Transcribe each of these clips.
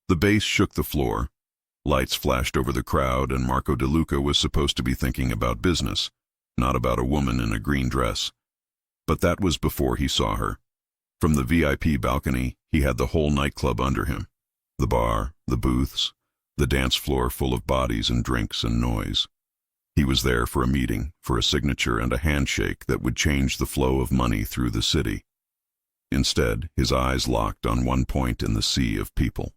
The bass shook the floor. Lights flashed over the crowd, and Marco DeLuca was supposed to be thinking about business, not about a woman in a green dress. But that was before he saw her. From the VIP balcony, he had the whole nightclub under him. The bar, the booths, the dance floor full of bodies and drinks and noise. He was there for a meeting, for a signature and a handshake that would change the flow of money through the city. Instead, his eyes locked on one point in the sea of people.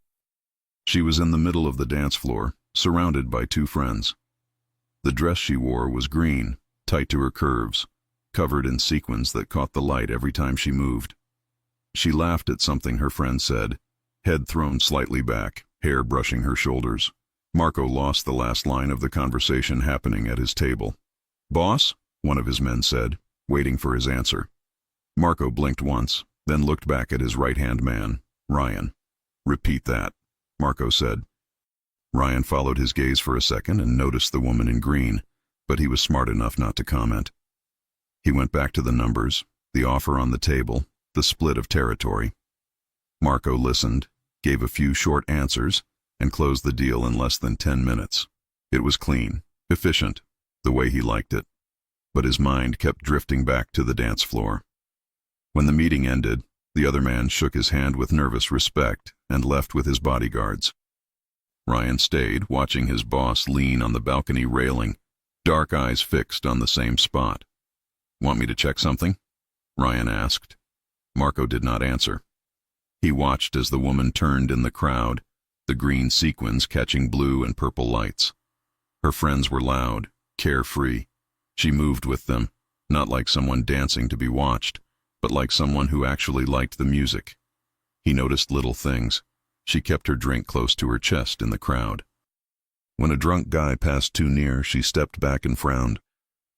She was in the middle of the dance floor, surrounded by two friends. The dress she wore was green, tight to her curves, covered in sequins that caught the light every time she moved. She laughed at something her friend said, head thrown slightly back, hair brushing her shoulders. Marco lost the last line of the conversation happening at his table. "Boss?" one of his men said, waiting for his answer. Marco blinked once, then looked back at his right-hand man, Ryan. "Repeat that," Marco said. Ryan followed his gaze for a second and noticed the woman in green, but he was smart enough not to comment. He went back to the numbers, the offer on the table, the split of territory. Marco listened, gave a few short answers, and closed the deal in less than 10 minutes. It was clean, efficient, the way he liked it. But his mind kept drifting back to the dance floor. When the meeting ended, the other man shook his hand with nervous respect and left with his bodyguards. Ryan stayed, watching his boss lean on the balcony railing, dark eyes fixed on the same spot. "Want me to check something?" Ryan asked. Marco did not answer. He watched as the woman turned in the crowd, the green sequins catching blue and purple lights. Her friends were loud, carefree. She moved with them, not like someone dancing to be watched, but like someone who actually liked the music. He noticed little things. She kept her drink close to her chest in the crowd. When a drunk guy passed too near, she stepped back and frowned,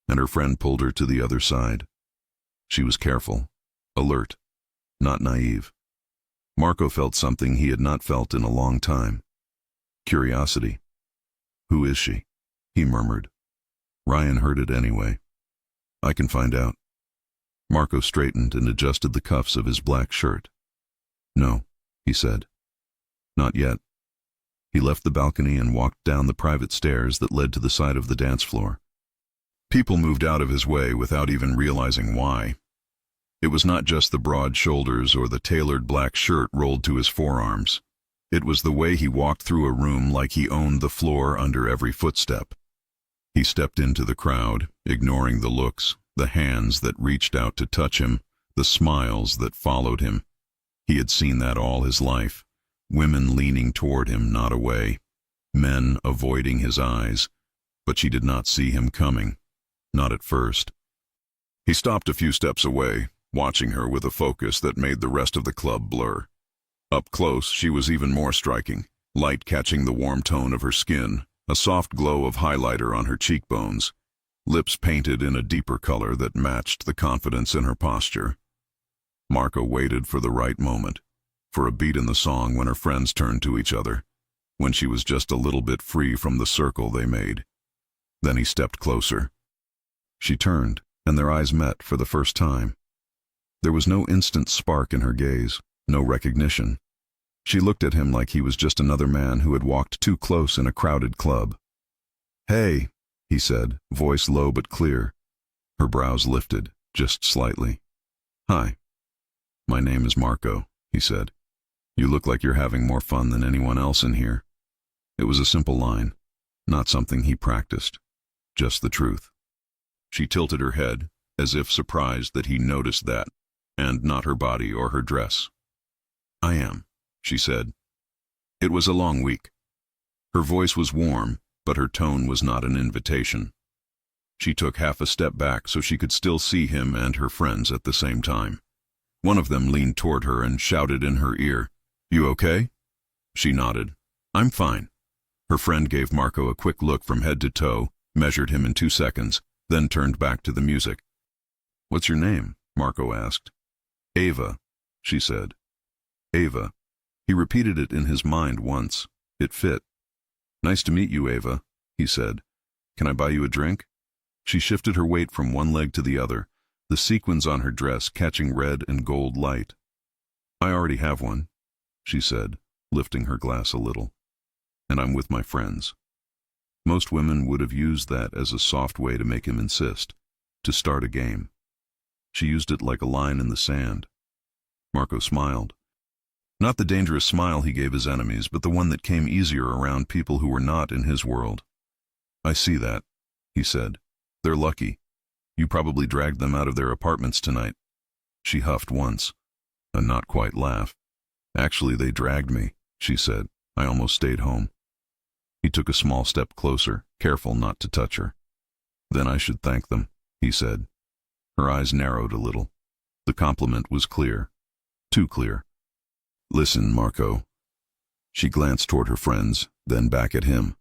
and her friend pulled her to the other side. She was careful, alert, not naive. Marco felt something he had not felt in a long time. Curiosity. "Who is she?" he murmured. Ryan heard it anyway. "I can find out." Marco straightened and adjusted the cuffs of his black shirt. "No," he said. "Not yet." He left the balcony and walked down the private stairs that led to the side of the dance floor. People moved out of his way without even realizing why. It was not just the broad shoulders or the tailored black shirt rolled to his forearms. It was the way he walked through a room like he owned the floor under every footstep. He stepped into the crowd, ignoring the looks, the hands that reached out to touch him, the smiles that followed him. He had seen that all his life. Women leaning toward him, not away. Men avoiding his eyes. But she did not see him coming. Not at first. He stopped a few steps away, watching her with a focus that made the rest of the club blur. Up close, she was even more striking, light catching the warm tone of her skin, a soft glow of highlighter on her cheekbones, lips painted in a deeper color that matched the confidence in her posture. Marco waited for the right moment, for a beat in the song when her friends turned to each other, when she was just a little bit free from the circle they made. Then he stepped closer. She turned, and their eyes met for the first time. There was no instant spark in her gaze, no recognition. She looked at him like he was just another man who had walked too close in a crowded club. "Hey," he said, voice low but clear. Her brows lifted, just slightly. "Hi. My name is Marco," he said. "You look like you're having more fun than anyone else in here." It was a simple line, not something he practiced, just the truth. She tilted her head, as if surprised that he noticed that, and not her body or her dress. "I am," she said. It was a long week. Her voice was warm, but her tone was not an invitation. She took half a step back so she could still see him and her friends at the same time. One of them leaned toward her and shouted in her ear, "You okay?" She nodded. "I'm fine." Her friend gave Marco a quick look from head to toe, measured him in 2 seconds, then turned back to the music. "What's your name?" Marco asked. "Ava," she said. "Ava." He repeated it in his mind once. It fit. "Nice to meet you, Ava," he said. "Can I buy you a drink?" She shifted her weight from one leg to the other, the sequins on her dress catching red and gold light. "I already have one," she said, lifting her glass a little. "And I'm with my friends." Most women would have used that as a soft way to make him insist, to start a game. She used it like a line in the sand. Marco smiled. Not the dangerous smile he gave his enemies, but the one that came easier around people who were not in his world. "I see that," he said. "They're lucky. You probably dragged them out of their apartments tonight." She huffed once, a not quite laugh. "Actually, they dragged me," she said. "I almost stayed home." He took a small step closer, careful not to touch her. "Then I should thank them," he said. Her eyes narrowed a little. The compliment was clear. Too clear. "Listen, Marco." She glanced toward her friends, then back at him.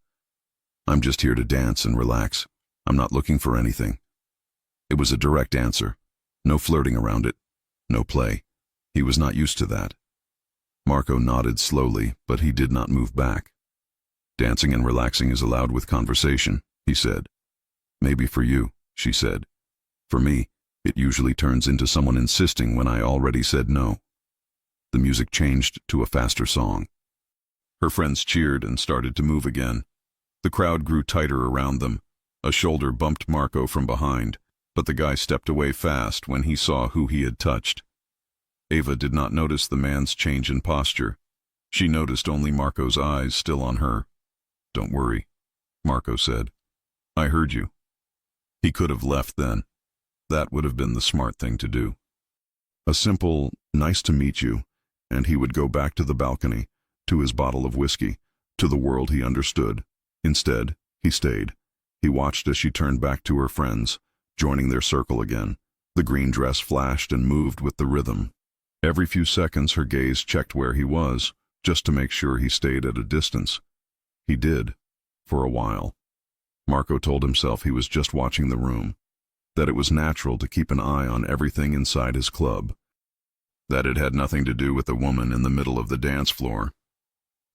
"I'm just here to dance and relax. I'm not looking for anything." It was a direct answer. No flirting around it. No play. He was not used to that. Marco nodded slowly, but he did not move back. "Dancing and relaxing is allowed with conversation," he said. "Maybe for you," she said. "For me, it usually turns into someone insisting when I already said no." The music changed to a faster song. Her friends cheered and started to move again. The crowd grew tighter around them. A shoulder bumped Marco from behind, but the guy stepped away fast when he saw who he had touched. Ava did not notice the man's change in posture. She noticed only Marco's eyes still on her. "Don't worry," Marco said. "I heard you." He could have left then. That would have been the smart thing to do. A simple, "nice to meet you," and he would go back to the balcony, to his bottle of whiskey, to the world he understood. Instead, he stayed. He watched as she turned back to her friends, joining their circle again. The green dress flashed and moved with the rhythm. Every few seconds her gaze checked where he was, just to make sure he stayed at a distance. He did, for a while. Marco told himself he was just watching the room, that it was natural to keep an eye on everything inside his club, that it had nothing to do with the woman in the middle of the dance floor.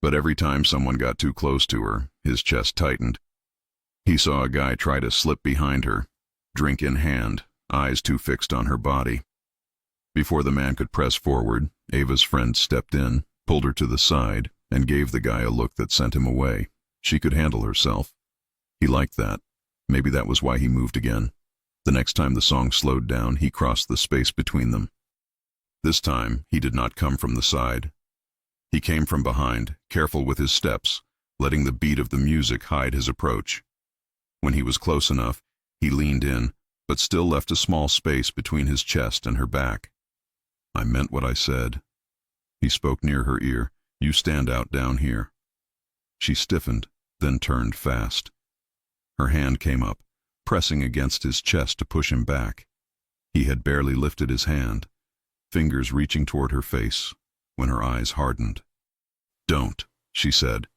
But every time someone got too close to her, his chest tightened. He saw a guy try to slip behind her, drink in hand, eyes too fixed on her body. Before the man could press forward, Ava's friend stepped in, pulled her to the side, and gave the guy a look that sent him away. She could handle herself. He liked that. Maybe that was why he moved again. The next time the song slowed down, he crossed the space between them. This time, he did not come from the side. He came from behind, careful with his steps, letting the beat of the music hide his approach. When he was close enough, he leaned in, but still left a small space between his chest and her back. "I meant what I said." He spoke near her ear. "You stand out down here." She stiffened, then turned fast. Her hand came up, pressing against his chest to push him back. He had barely lifted his hand, fingers reaching toward her face, when her eyes hardened. "Don't," she said.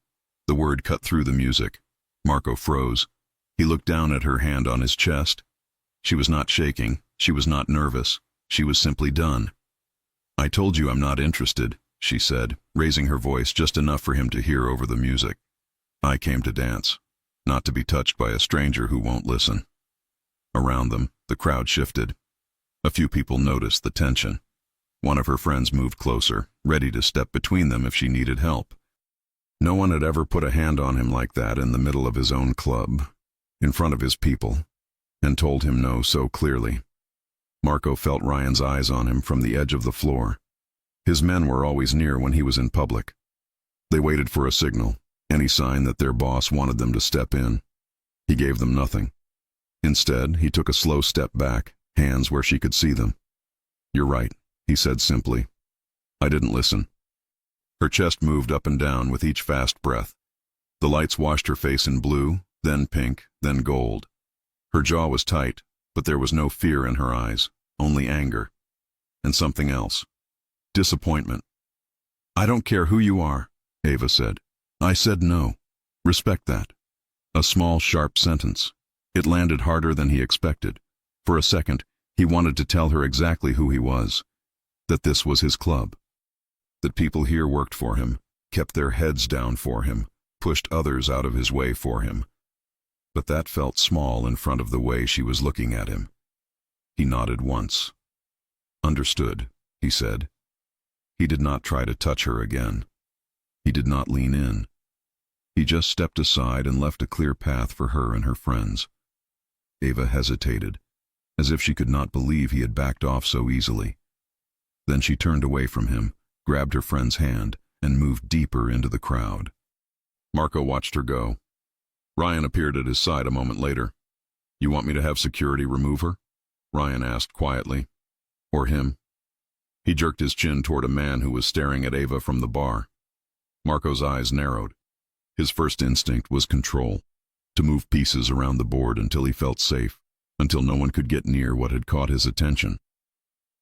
The word cut through the music. Marco froze. He looked down at her hand on his chest. She was not shaking. She was not nervous. She was simply done. "I told you I'm not interested," she said, raising her voice just enough for him to hear over the music. "I came to dance, not to be touched by a stranger who won't listen." Around them, the crowd shifted. A few people noticed the tension. One of her friends moved closer, ready to step between them if she needed help. No one had ever put a hand on him like that in the middle of his own club, in front of his people, and told him no so clearly. Marco felt Ryan's eyes on him from the edge of the floor. His men were always near when he was in public. They waited for a signal, any sign that their boss wanted them to step in. He gave them nothing. Instead, he took a slow step back, hands where she could see them. "You're right," he said simply. "I didn't listen." Her chest moved up and down with each fast breath. The lights washed her face in blue, then pink, then gold. Her jaw was tight, but there was no fear in her eyes, only anger. And something else. Disappointment. "I don't care who you are," Ava said. "I said no. Respect that." A small, sharp sentence. It landed harder than he expected. For a second, he wanted to tell her exactly who he was. That this was his club. That people here worked for him, kept their heads down for him, pushed others out of his way for him. But that felt small in front of the way she was looking at him. He nodded once. "Understood," he said. He did not try to touch her again. He did not lean in. He just stepped aside and left a clear path for her and her friends. Ava hesitated, as if she could not believe he had backed off so easily. Then she turned away from him, grabbed her friend's hand, and moved deeper into the crowd. Marco watched her go. Ryan appeared at his side a moment later. "You want me to have security remove her?" Ryan asked quietly. "Or him?" He jerked his chin toward a man who was staring at Ava from the bar. Marco's eyes narrowed. His first instinct was control, to move pieces around the board until he felt safe, until no one could get near what had caught his attention.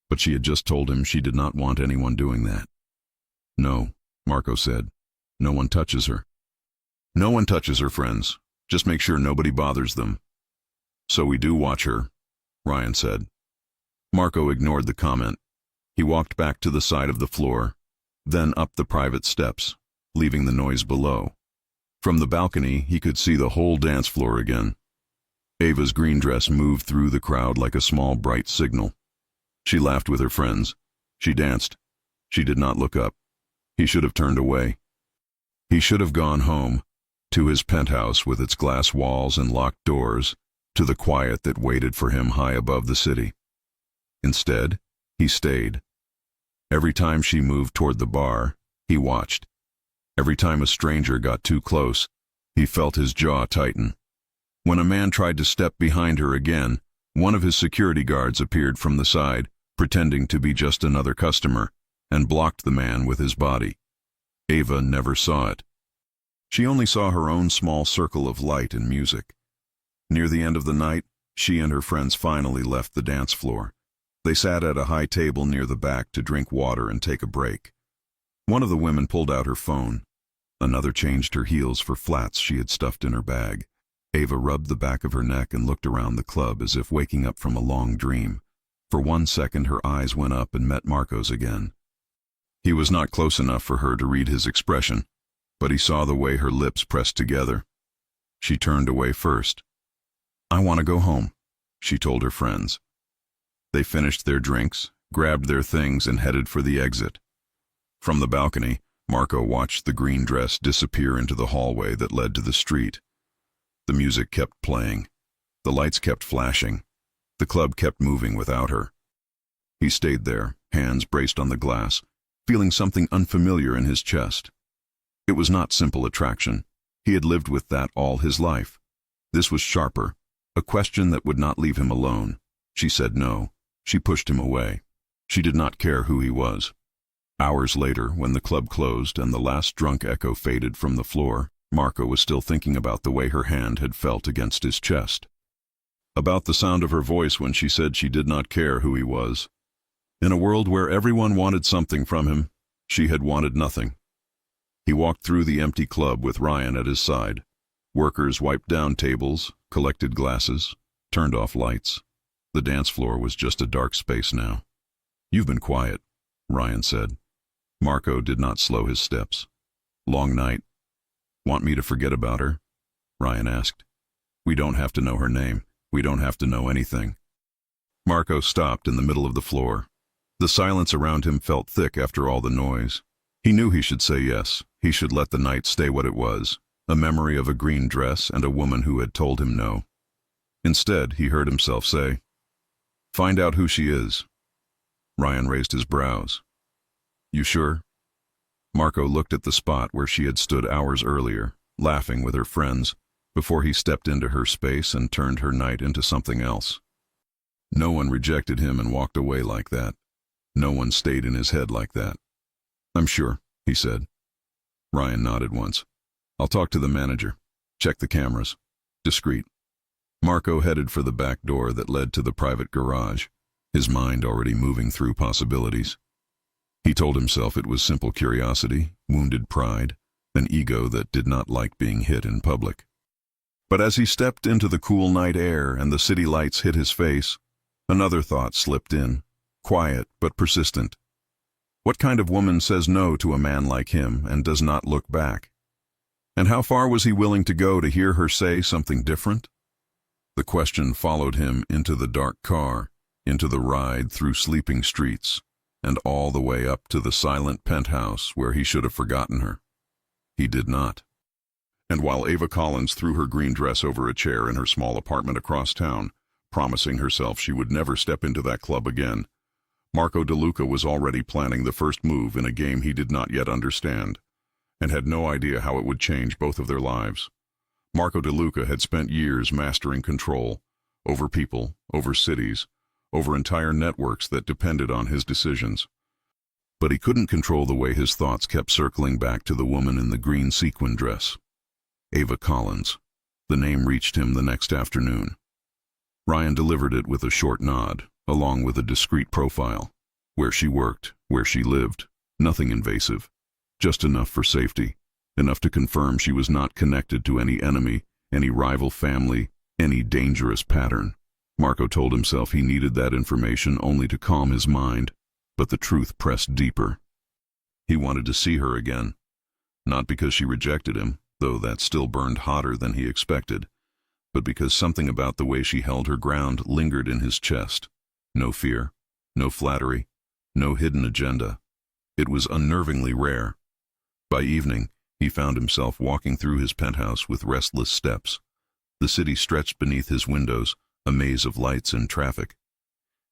But she had just told him she did not want anyone doing that. "No," Marco said. "No one touches her." "No one touches her, friends. Just make sure nobody bothers them." "So we do watch her," Ryan said. Marco ignored the comment. He walked back to the side of the floor, then up the private steps, leaving the noise below. From the balcony, he could see the whole dance floor again. Ava's green dress moved through the crowd like a small bright signal. She laughed with her friends. She danced. She did not look up. He should have turned away. He should have gone home, to his penthouse with its glass walls and locked doors, to the quiet that waited for him high above the city. Instead, he stayed. Every time she moved toward the bar, he watched. Every time a stranger got too close, he felt his jaw tighten. When a man tried to step behind her again, one of his security guards appeared from the side, pretending to be just another customer, and blocked the man with his body. Ava never saw it. She only saw her own small circle of light and music. Near the end of the night, she and her friends finally left the dance floor. They sat at a high table near the back to drink water and take a break. One of the women pulled out her phone. Another changed her heels for flats she had stuffed in her bag. Ava rubbed the back of her neck and looked around the club as if waking up from a long dream. For 1 second her eyes went up and met Marco's again. He was not close enough for her to read his expression, but he saw the way her lips pressed together. She turned away first. "I want to go home," she told her friends. They finished their drinks, grabbed their things, and headed for the exit. From the balcony, Marco watched the green dress disappear into the hallway that led to the street. The music kept playing. The lights kept flashing. The club kept moving without her. He stayed there, hands braced on the glass, feeling something unfamiliar in his chest. It was not simple attraction. He had lived with that all his life. This was sharper, a question that would not leave him alone. She said no. She pushed him away. She did not care who he was. Hours later, when the club closed and the last drunk echo faded from the floor, Marco was still thinking about the way her hand had felt against his chest. About the sound of her voice when she said she did not care who he was. In a world where everyone wanted something from him, she had wanted nothing. He walked through the empty club with Ryan at his side. Workers wiped down tables, collected glasses, turned off lights. The dance floor was just a dark space now. "You've been quiet," Ryan said. Marco did not slow his steps. "Long night. Want me to forget about her?" Ryan asked. "We don't have to know her name. We don't have to know anything." Marco stopped in the middle of the floor. The silence around him felt thick after all the noise. He knew he should say yes. He should let the night stay what it was, a memory of a green dress and a woman who had told him no. Instead, he heard himself say, "Find out who she is." Ryan raised his brows. "You sure?" Marco looked at the spot where she had stood hours earlier, laughing with her friends, before he stepped into her space and turned her night into something else. No one rejected him and walked away like that. No one stayed in his head like that. "I'm sure," he said. Ryan nodded once. "I'll talk to the manager. Check the cameras. Discreet." Marco headed for the back door that led to the private garage, his mind already moving through possibilities. He told himself it was simple curiosity, wounded pride, an ego that did not like being hit in public. But as he stepped into the cool night air and the city lights hit his face, another thought slipped in, quiet but persistent. What kind of woman says no to a man like him and does not look back? And how far was he willing to go to hear her say something different? The question followed him into the dark car, into the ride through sleeping streets, and all the way up to the silent penthouse where he should have forgotten her. He did not. And while Ava Collins threw her green dress over a chair in her small apartment across town, promising herself she would never step into that club again, Marco DeLuca was already planning the first move in a game he did not yet understand, and had no idea how it would change both of their lives. Marco DeLuca had spent years mastering control over people, over cities, over entire networks that depended on his decisions. But he couldn't control the way his thoughts kept circling back to the woman in the green sequin dress. Ava Collins. The name reached him the next afternoon. Ryan delivered it with a short nod, along with a discreet profile. Where she worked, where she lived, nothing invasive. Just enough for safety, enough to confirm she was not connected to any enemy, any rival family, any dangerous pattern. Marco told himself he needed that information only to calm his mind, but the truth pressed deeper. He wanted to see her again, not because she rejected him, though that still burned hotter than he expected, but because something about the way she held her ground lingered in his chest. No fear, no flattery, no hidden agenda. It was unnervingly rare. By evening, he found himself walking through his penthouse with restless steps. The city stretched beneath his windows, a maze of lights and traffic.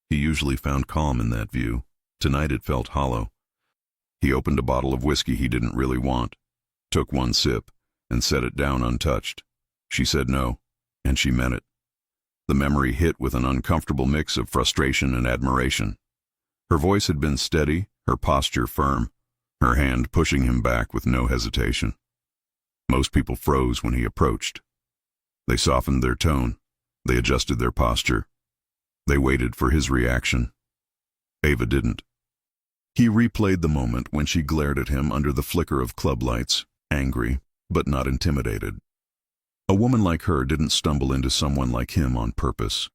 He usually found calm in that view. Tonight it felt hollow. He opened a bottle of whiskey he didn't really want, took one sip, and set it down untouched. She said no, and she meant it. The memory hit with an uncomfortable mix of frustration and admiration. Her voice had been steady, her posture firm, her hand pushing him back with no hesitation. Most people froze when he approached. They softened their tone. They adjusted their posture. They waited for his reaction. Ava didn't. He replayed the moment when she glared at him under the flicker of club lights, angry, but not intimidated. A woman like her didn't stumble into someone like him on purpose,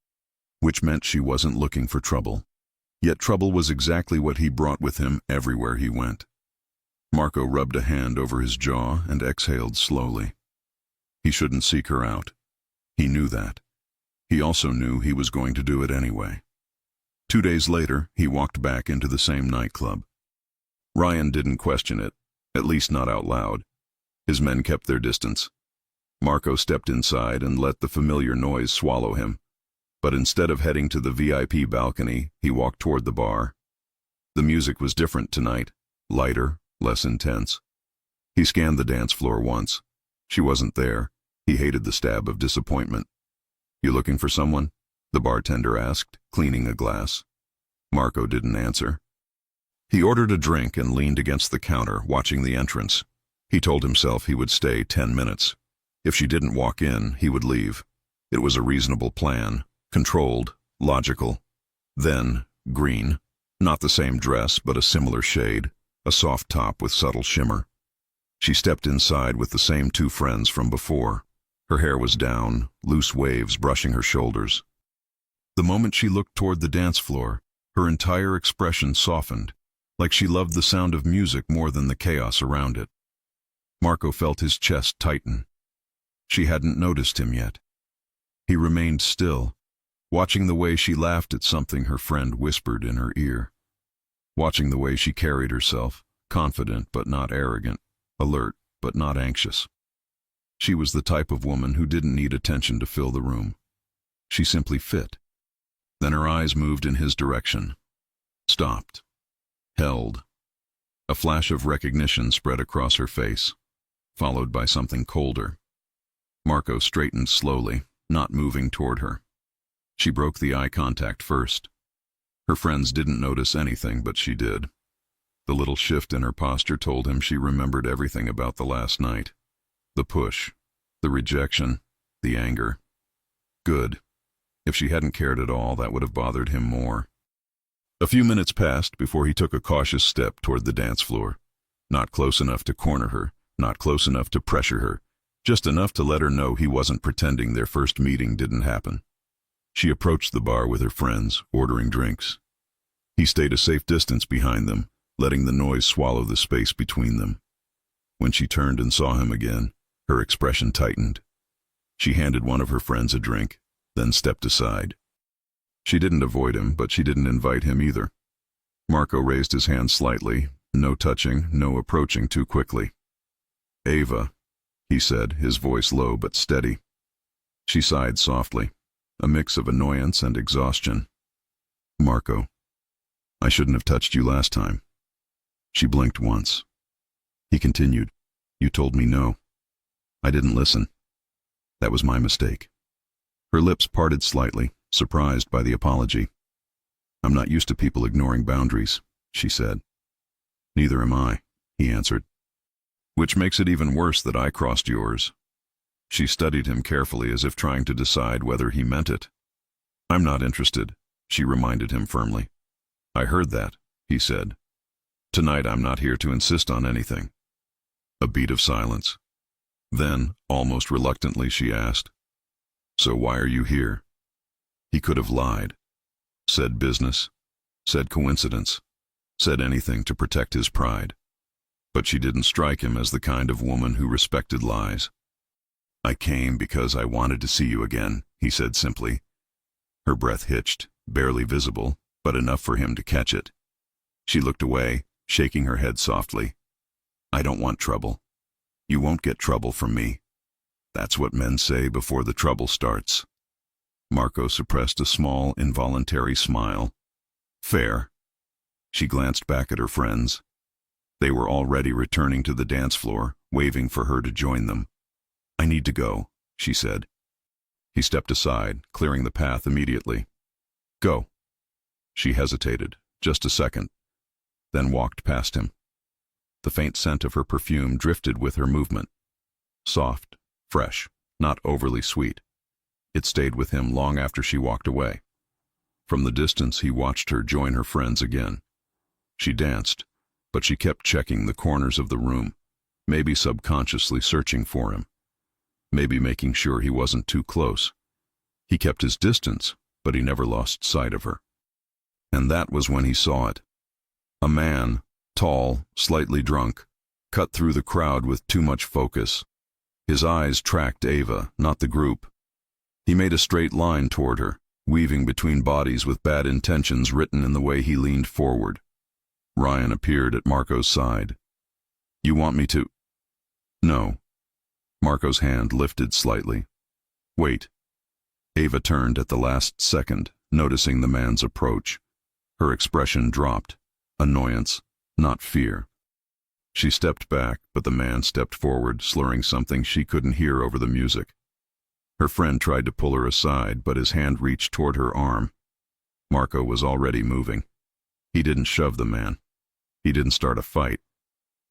which meant she wasn't looking for trouble. Yet trouble was exactly what he brought with him everywhere he went. Marco rubbed a hand over his jaw and exhaled slowly. He shouldn't seek her out. He knew that. He also knew he was going to do it anyway. 2 days later, he walked back into the same nightclub. Ryan didn't question it, at least not out loud. His men kept their distance. Marco stepped inside and let the familiar noise swallow him. But instead of heading to the VIP balcony, he walked toward the bar. The music was different tonight, lighter, less intense. He scanned the dance floor once. She wasn't there. He hated the stab of disappointment. "You looking for someone?" the bartender asked, cleaning a glass. Marco didn't answer. He ordered a drink and leaned against the counter, watching the entrance. He told himself he would stay 10 minutes. If she didn't walk in, he would leave. It was a reasonable plan, controlled, logical. Then, green. Not the same dress, but a similar shade, a soft top with subtle shimmer. She stepped inside with the same 2 friends from before. Her hair was down, loose waves brushing her shoulders. The moment she looked toward the dance floor, her entire expression softened, like she loved the sound of music more than the chaos around it. Marco felt his chest tighten. She hadn't noticed him yet. He remained still, watching the way she laughed at something her friend whispered in her ear, watching the way she carried herself, confident but not arrogant, alert but not anxious. She was the type of woman who didn't need attention to fill the room. She simply fit. Then her eyes moved in his direction, stopped, held. A flash of recognition spread across her face, followed by something colder. Marco straightened slowly, not moving toward her. She broke the eye contact first. Her friends didn't notice anything, but she did. The little shift in her posture told him she remembered everything about the last night. The push, the rejection, the anger. Good. If she hadn't cared at all, that would have bothered him more. A few minutes passed before he took a cautious step toward the dance floor. Not close enough to corner her, not close enough to pressure her, just enough to let her know he wasn't pretending their first meeting didn't happen. She approached the bar with her friends, ordering drinks. He stayed a safe distance behind them, letting the noise swallow the space between them. When she turned and saw him again, her expression tightened. She handed one of her friends a drink, then stepped aside. She didn't avoid him, but she didn't invite him either. Marco raised his hand slightly, no touching, no approaching too quickly. Ava, he said, his voice low but steady. She sighed softly, a mix of annoyance and exhaustion. Marco, I shouldn't have touched you last time. She blinked once. He continued, You told me no. I didn't listen. That was my mistake. Her lips parted slightly, surprised by the apology. I'm not used to people ignoring boundaries, she said. Neither am I, he answered. Which makes it even worse that I crossed yours. She studied him carefully as if trying to decide whether he meant it. I'm not interested, she reminded him firmly. I heard that, he said. Tonight I'm not here to insist on anything. A beat of silence. Then, almost reluctantly, she asked, So why are you here? He could have lied. Said business. Said coincidence. Said anything to protect his pride. But she didn't strike him as the kind of woman who respected lies. I came because I wanted to see you again, he said simply. Her breath hitched, barely visible, but enough for him to catch it. She looked away, shaking her head softly. I don't want trouble. You won't get trouble from me. That's what men say before the trouble starts. Marco suppressed a small, involuntary smile. Fair. She glanced back at her friends. They were already returning to the dance floor, waving for her to join them. I need to go, she said. He stepped aside, clearing the path immediately. Go. She hesitated, just a second, then walked past him. The faint scent of her perfume drifted with her movement. Soft, fresh, not overly sweet. It stayed with him long after she walked away. From the distance, he watched her join her friends again. She danced, but she kept checking the corners of the room, maybe subconsciously searching for him, maybe making sure he wasn't too close. He kept his distance, but he never lost sight of her. And that was when he saw it. A man, tall, slightly drunk, cut through the crowd with too much focus. His eyes tracked Ava, not the group. He made a straight line toward her, weaving between bodies with bad intentions written in the way he leaned forward. Ryan appeared at Marco's side. You want me to? No. Marco's hand lifted slightly. Wait. Ava turned at the last second, noticing the man's approach. Her expression dropped. Annoyance, not fear. She stepped back, but the man stepped forward, slurring something she couldn't hear over the music. Her friend tried to pull her aside, but his hand reached toward her arm. Marco was already moving. He didn't shove the man. He didn't start a fight.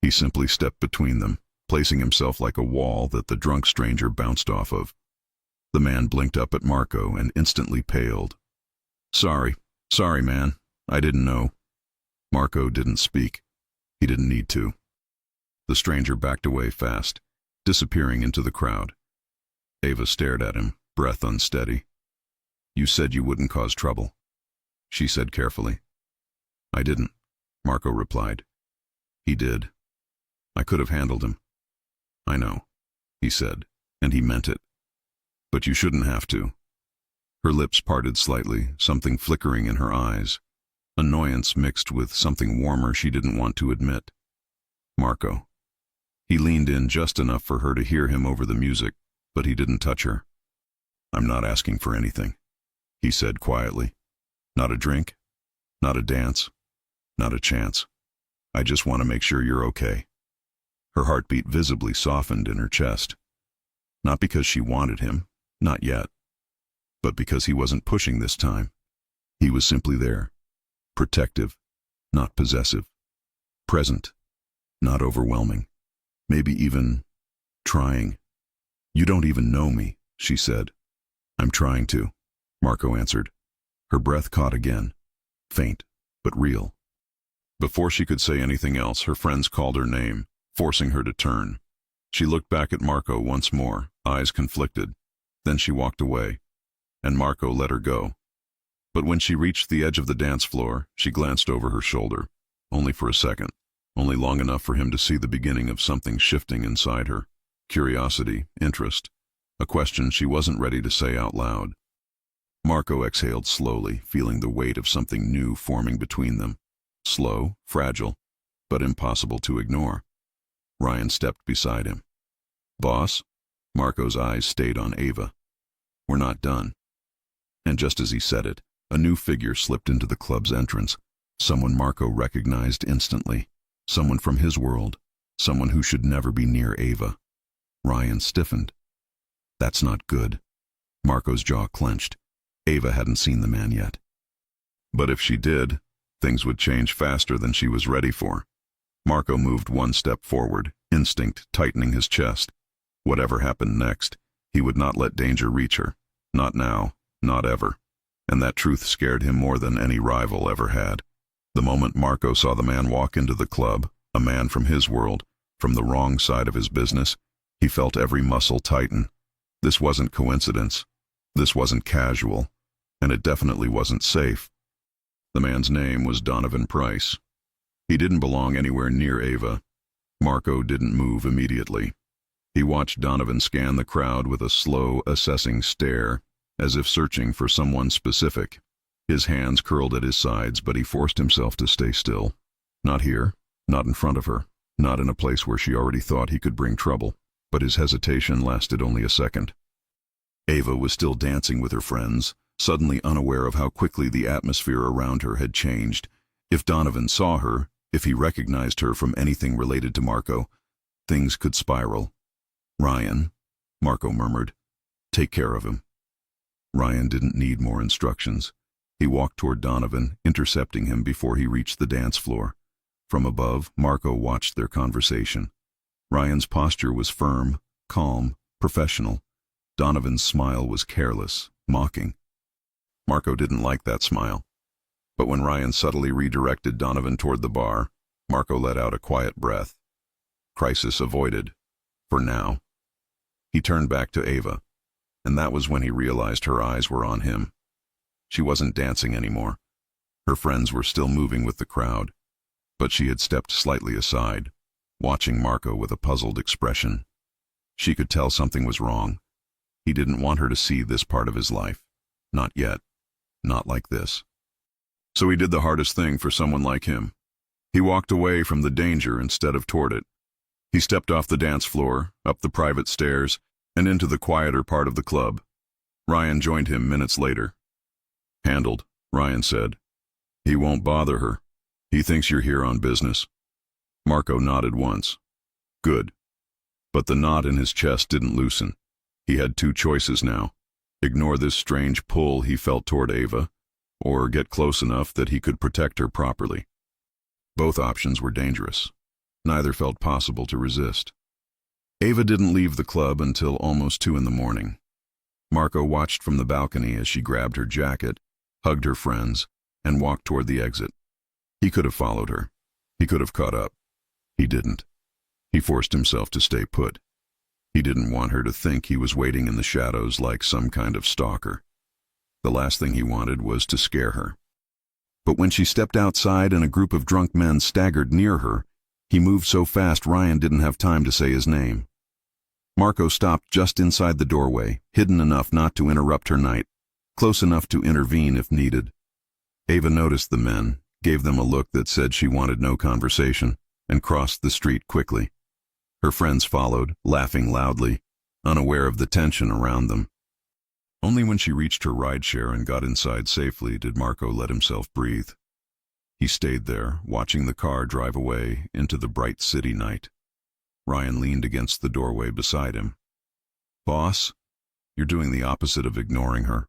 He simply stepped between them, placing himself like a wall that the drunk stranger bounced off of. The man blinked up at Marco and instantly paled. Sorry, man. I didn't know. Marco didn't speak. He didn't need to. The stranger backed away fast, disappearing into the crowd. Ava stared at him, breath unsteady. You said you wouldn't cause trouble, she said carefully. I didn't, Marco replied. He did. I could have handled him. I know, he said, and he meant it. But you shouldn't have to. Her lips parted slightly, something flickering in her eyes. Annoyance mixed with something warmer she didn't want to admit. Marco. He leaned in just enough for her to hear him over the music, but he didn't touch her. I'm not asking for anything, he said quietly. Not a drink, not a dance, not a chance. I just want to make sure you're okay. Her heartbeat visibly softened in her chest. Not because she wanted him, not yet, but because he wasn't pushing this time. He was simply there, protective, not possessive, present, not overwhelming, maybe even trying. You don't even know me, she said. I'm trying to, Marco answered. Her breath caught again, faint, but real. Before she could say anything else, her friends called her name, forcing her to turn. She looked back at Marco once more, eyes conflicted. Then she walked away, and Marco let her go. But when she reached the edge of the dance floor, she glanced over her shoulder, only for a second, only long enough for him to see the beginning of something shifting inside her. Curiosity, interest, a question she wasn't ready to say out loud. Marco exhaled slowly, feeling the weight of something new forming between them. Slow, fragile, but impossible to ignore. Ryan stepped beside him. "Boss?" Marco's eyes stayed on Ava. "We're not done." And just as he said it, a new figure slipped into the club's entrance. Someone Marco recognized instantly. Someone from his world. Someone who should never be near Ava. Ryan stiffened. "That's not good." Marco's jaw clenched. Ava hadn't seen the man yet. But if she did, things would change faster than she was ready for. Marco moved one step forward, instinct tightening his chest. Whatever happened next, he would not let danger reach her. Not now, not ever. And that truth scared him more than any rival ever had. The moment Marco saw the man walk into the club, a man from his world, from the wrong side of his business, he felt every muscle tighten. This wasn't coincidence. This wasn't casual. And it definitely wasn't safe. The man's name was Donovan Price. He didn't belong anywhere near Ava. Marco didn't move immediately. He watched Donovan scan the crowd with a slow, assessing stare, as if searching for someone specific. His hands curled at his sides, but he forced himself to stay still. Not here, not in front of her, not in a place where she already thought he could bring trouble. But his hesitation lasted only a second. Ava was still dancing with her friends, suddenly unaware of how quickly the atmosphere around her had changed. If Donovan saw her, if he recognized her from anything related to Marco, things could spiral. "Ryan," Marco murmured, "take care of him." Ryan didn't need more instructions. He walked toward Donovan, intercepting him before he reached the dance floor. From above, Marco watched their conversation. Ryan's posture was firm, calm, professional. Donovan's smile was careless, mocking. Marco didn't like that smile. But when Ryan subtly redirected Donovan toward the bar, Marco let out a quiet breath. Crisis avoided. For now. He turned back to Ava, and that was when he realized her eyes were on him. She wasn't dancing anymore. Her friends were still moving with the crowd, but she had stepped slightly aside, watching Marco with a puzzled expression. She could tell something was wrong. He didn't want her to see this part of his life. Not yet. Not like this. So he did the hardest thing for someone like him. He walked away from the danger instead of toward it. He stepped off the dance floor, up the private stairs, and into the quieter part of the club. Ryan joined him minutes later. "Handled," Ryan said. "He won't bother her. He thinks you're here on business." Marco nodded once. Good. But the knot in his chest didn't loosen. He had two choices now. Ignore this strange pull he felt toward Ava, or get close enough that he could protect her properly. Both options were dangerous. Neither felt possible to resist. Ava didn't leave the club until almost 2 in the morning. Marco watched from the balcony as she grabbed her jacket, hugged her friends, and walked toward the exit. He could have followed her. He could have caught up. He didn't. He forced himself to stay put. He didn't want her to think he was waiting in the shadows like some kind of stalker. The last thing he wanted was to scare her. But when she stepped outside and a group of drunk men staggered near her, he moved so fast Ryan didn't have time to say his name. Marco stopped just inside the doorway, hidden enough not to interrupt her night, close enough to intervene if needed. Ava noticed the men, gave them a look that said she wanted no conversation, and crossed the street quickly. Her friends followed, laughing loudly, unaware of the tension around them. Only when she reached her rideshare and got inside safely did Marco let himself breathe. He stayed there, watching the car drive away into the bright city night. Ryan leaned against the doorway beside him. "Boss, you're doing the opposite of ignoring her."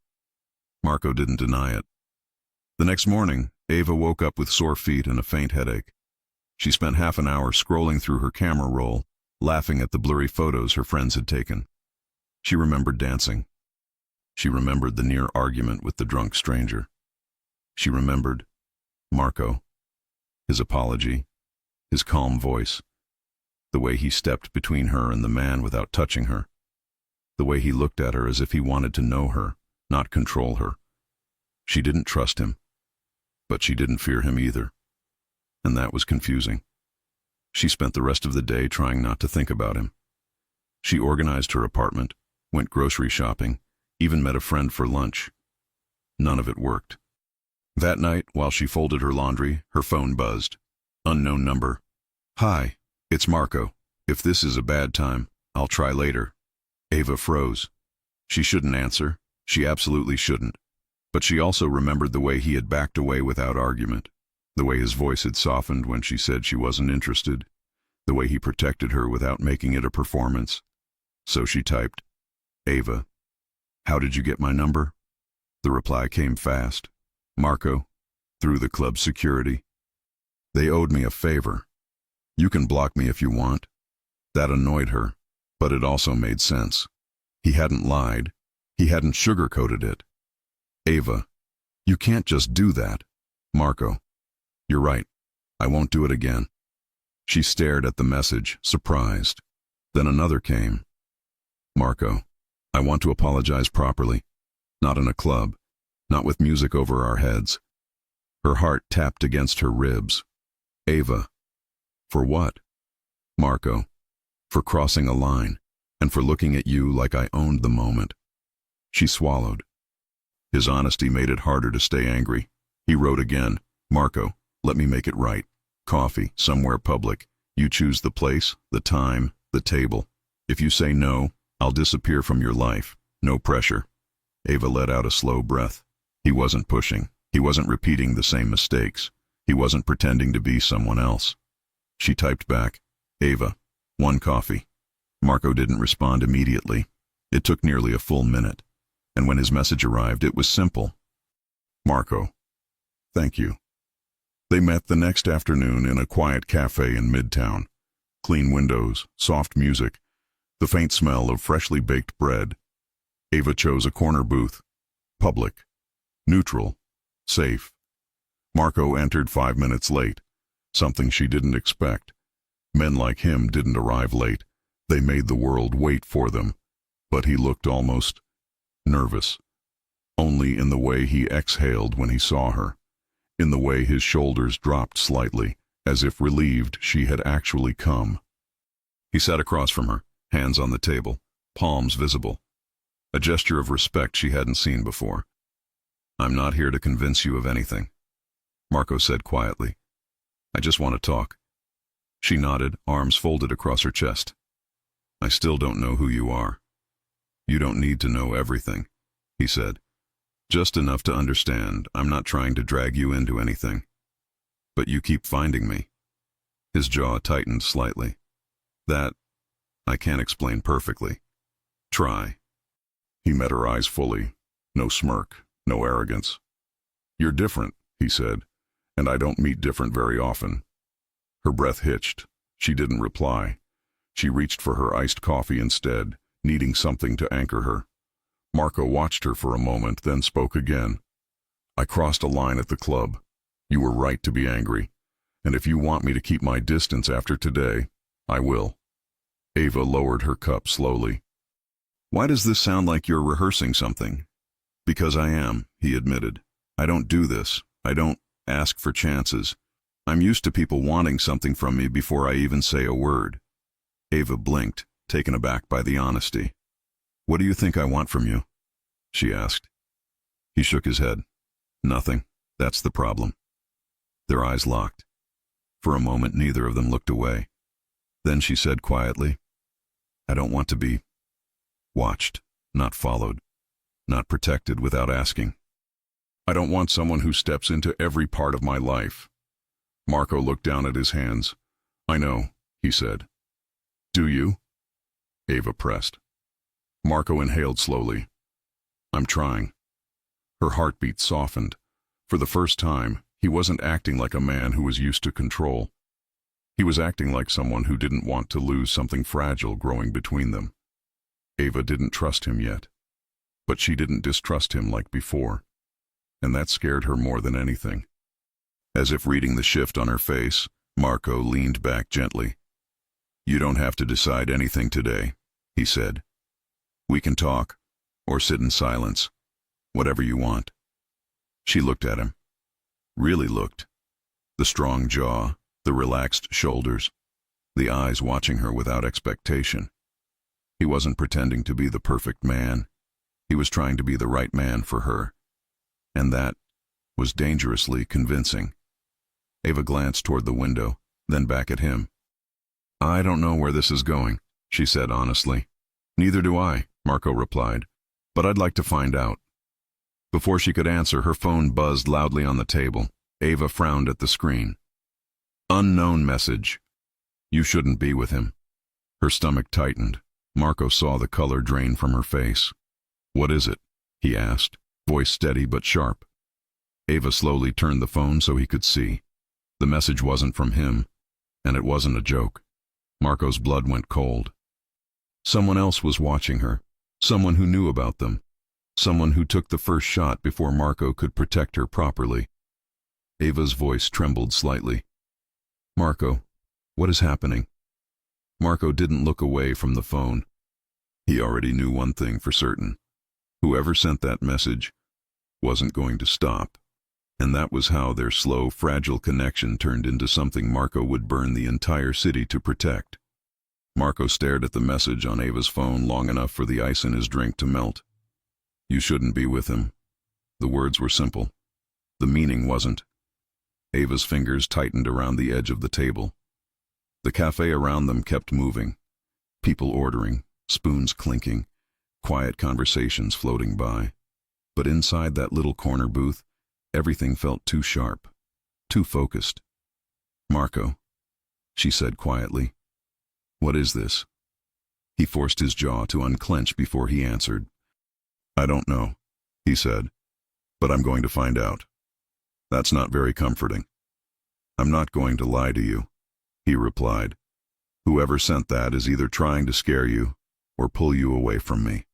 Marco didn't deny it. The next morning, Ava woke up with sore feet and a faint headache. She spent half an hour scrolling through her camera roll, laughing at the blurry photos her friends had taken. She remembered dancing. She remembered the near argument with the drunk stranger. She remembered Marco, his apology, his calm voice, the way he stepped between her and the man without touching her, the way he looked at her as if he wanted to know her, not control her. She didn't trust him, but she didn't fear him either, and that was confusing. She spent the rest of the day trying not to think about him. She organized her apartment, went grocery shopping, even met a friend for lunch. None of it worked. That night, while she folded her laundry, her phone buzzed. Unknown number. "Hi, it's Marco. If this is a bad time, I'll try later. Ava froze. She shouldn't answer. She absolutely shouldn't. But she also remembered the way he had backed away without argument, the way his voice had softened when she said she wasn't interested, the way he protected her without making it a performance. So she typed, "Ava, how did you get my number?" The reply came fast. "Marco, through the club security. They owed me a favor. You can block me if you want." That annoyed her, but it also made sense. He hadn't lied. He hadn't sugarcoated it. "Ava, you can't just do that." "Marco, you're right. I won't do it again." She stared at the message, surprised. Then another came. "Marco, I want to apologize properly. Not in a club. Not with music over our heads." Her heart tapped against her ribs. "Ava, for what?" "Marco, for crossing a line, and for looking at you like I owned the moment." She swallowed. His honesty made it harder to stay angry. He wrote again, "Marco, let me make it right. Coffee, somewhere public. You choose the place, the time, the table. If you say no, I'll disappear from your life. No pressure." Ava let out a slow breath. He wasn't pushing. He wasn't repeating the same mistakes. He wasn't pretending to be someone else. She typed back, "Ava, 1 coffee." Marco didn't respond immediately. It took nearly a full minute. And when his message arrived, it was simple. "Marco, thank you." They met the next afternoon in a quiet cafe in Midtown. Clean windows, soft music, the faint smell of freshly baked bread. Ava chose a corner booth. Public. Neutral. Safe. Marco entered 5 minutes late, something she didn't expect. Men like him didn't arrive late. They made the world wait for them. But he looked almost nervous. Only in the way he exhaled when he saw her, in the way his shoulders dropped slightly, as if relieved she had actually come. He sat across from her, hands on the table, palms visible. A gesture of respect she hadn't seen before. "I'm not here to convince you of anything," Marco said quietly. "I just want to talk." She nodded, arms folded across her chest. "I still don't know who you are." "You don't need to know everything," he said. "Just enough to understand I'm not trying to drag you into anything. But you keep finding me." His jaw tightened slightly. "That I can't explain perfectly. Try." He met her eyes fully. No smirk, no arrogance. "You're different," he said, "and I don't meet different very often." Her breath hitched. She didn't reply. She reached for her iced coffee instead, needing something to anchor her. Marco watched her for a moment, then spoke again. "I crossed a line at the club. You were right to be angry. And if you want me to keep my distance after today, I will." Ava lowered her cup slowly. "Why does this sound like you're rehearsing something?" "Because I am," he admitted. "I don't do this. I don't ask for chances. I'm used to people wanting something from me before I even say a word." Ava blinked, taken aback by the honesty. "What do you think I want from you?" she asked. He shook his head. "Nothing. That's the problem." Their eyes locked. For a moment, neither of them looked away. Then she said quietly, "I don't want to be watched, not followed, not protected without asking. I don't want someone who steps into every part of my life." Marco looked down at his hands. "I know," he said. "Do you?" Ava pressed. Marco inhaled slowly. "I'm trying." Her heartbeat softened. For the first time, he wasn't acting like a man who was used to control. He was acting like someone who didn't want to lose something fragile growing between them. Ava didn't trust him yet. But she didn't distrust him like before. And that scared her more than anything. As if reading the shift on her face, Marco leaned back gently. "You don't have to decide anything today," he said. "We can talk, or sit in silence, whatever you want." She looked at him. Really looked. The strong jaw, the relaxed shoulders, the eyes watching her without expectation. He wasn't pretending to be the perfect man. He was trying to be the right man for her. And that was dangerously convincing. Ava glanced toward the window, then back at him. I don't know where this is going, she said honestly. Neither do I, Marco replied, but I'd like to find out. Before she could answer, her phone buzzed loudly on the table. Ava frowned at the screen. Unknown message. You shouldn't be with him. Her stomach tightened. Marco saw the color drain from her face. What is it? He asked, voice steady but sharp. Ava slowly turned the phone so he could see. The message wasn't from him, and it wasn't a joke. Marco's blood went cold. Someone else was watching her, someone who knew about them, someone who took the first shot before Marco could protect her properly. Ava's voice trembled slightly. Marco, what is happening? Marco didn't look away from the phone. He already knew one thing for certain. Whoever sent that message wasn't going to stop. And that was how their slow, fragile connection turned into something Marco would burn the entire city to protect. Marco stared at the message on Ava's phone long enough for the ice in his drink to melt. You shouldn't be with him. The words were simple. The meaning wasn't. Ava's fingers tightened around the edge of the table. The cafe around them kept moving. People ordering, spoons clinking, quiet conversations floating by. But inside that little corner booth, everything felt too sharp, too focused. Marco, she said quietly. What is this? He forced his jaw to unclench before he answered. I don't know, he said, but I'm going to find out. That's not very comforting. I'm not going to lie to you, he replied. Whoever sent that is either trying to scare you or pull you away from me.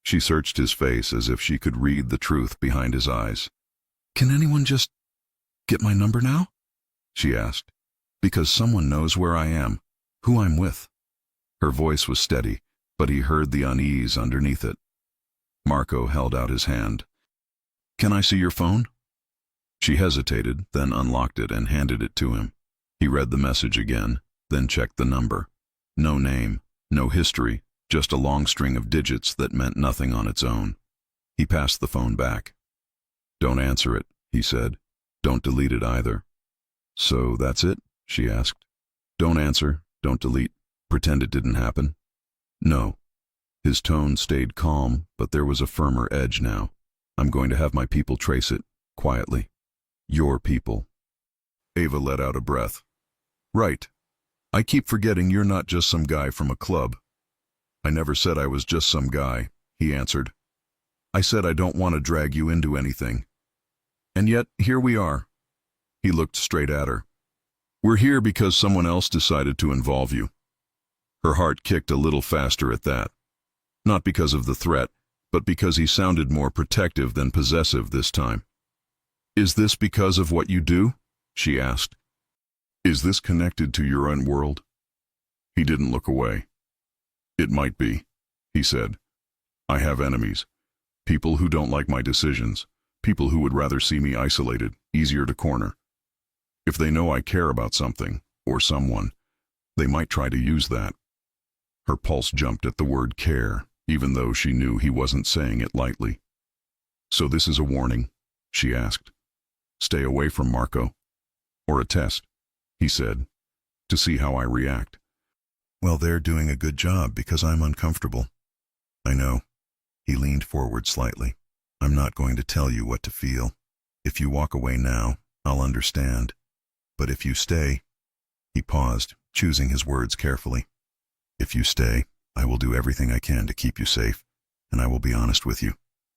She searched his face as if she could read the truth behind his eyes. Can anyone just get my number now? She asked. Because someone knows where I am, who I'm with. Her voice was steady, but he heard the unease underneath it. Marco held out his hand. Can I see your phone? She hesitated, then unlocked it and handed it to him. He read the message again, then checked the number. No name, no history, just a long string of digits that meant nothing on its own. He passed the phone back. Don't answer it, he said. Don't delete it either. So that's it? She asked. Don't answer, don't delete, pretend it didn't happen? No. His tone stayed calm, but there was a firmer edge now. I'm going to have my people trace it, quietly. Your people. Ava let out a breath. Right. I keep forgetting you're not just some guy from a club. I never said I was just some guy, he answered. I said I don't want to drag you into anything. And yet, here we are. He looked straight at her. We're here because someone else decided to involve you. Her heart kicked a little faster at that. Not because of the threat, but because he sounded more protective than possessive this time. Is this because of what you do? She asked. Is this connected to your own world? He didn't look away. It might be, he said. I have enemies. People who don't like my decisions. People who would rather see me isolated, easier to corner. If they know I care about something, or someone, they might try to use that. Her pulse jumped at the word care, even though she knew he wasn't saying it lightly. So this is a warning, she asked. Stay away from Marco. Or a test, he said, to see how I react. Well, they're doing a good job because I'm uncomfortable. I know. He leaned forward slightly. I'm not going to tell you what to feel. If you walk away now, I'll understand. But if you stay, he paused, choosing his words carefully. If you stay, I will do everything I can to keep you safe, and I will be honest with you,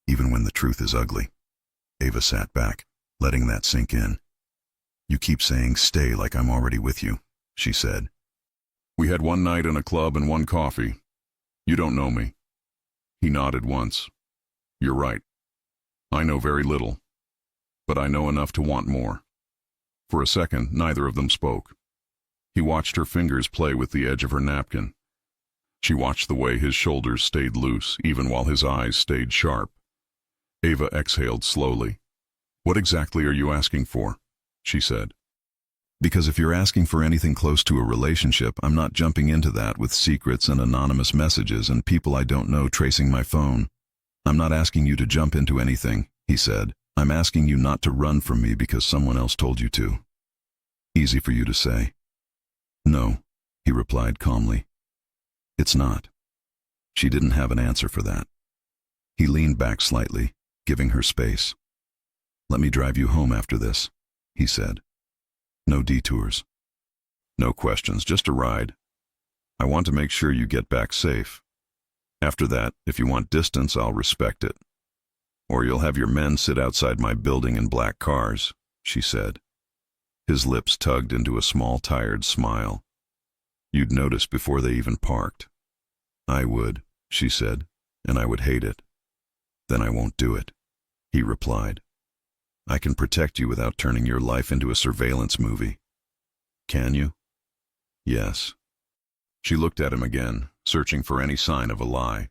even when the truth is ugly. Ava sat back, letting that sink in. You keep saying stay like I'm already with you, she said. We had one night in a club and one coffee. You don't know me. He nodded once. You're right. I know very little, but I know enough to want more. For a second, neither of them spoke. He watched her fingers play with the edge of her napkin. She watched the way his shoulders stayed loose, even while his eyes stayed sharp. Ava exhaled slowly. What exactly are you asking for? She said. Because if you're asking for anything close to a relationship, I'm not jumping into that with secrets and anonymous messages and people I don't know tracing my phone. I'm not asking you to jump into anything, he said. I'm asking you not to run from me because someone else told you to. Easy for you to say. No, he replied calmly. It's not. She didn't have an answer for that. He leaned back slightly, giving her space. Let me drive you home after this, he said. No detours. No questions, just a ride. I want to make sure you get back safe. After that, if you want distance, I'll respect it. Or you'll have your men sit outside my building in black cars, she said. His lips tugged into a small, tired smile. You'd notice before they even parked. I would, she said, and I would hate it. Then I won't do it, he replied. I can protect you without turning your life into a surveillance movie. Can you? Yes. She looked at him again, searching for any sign of a lie.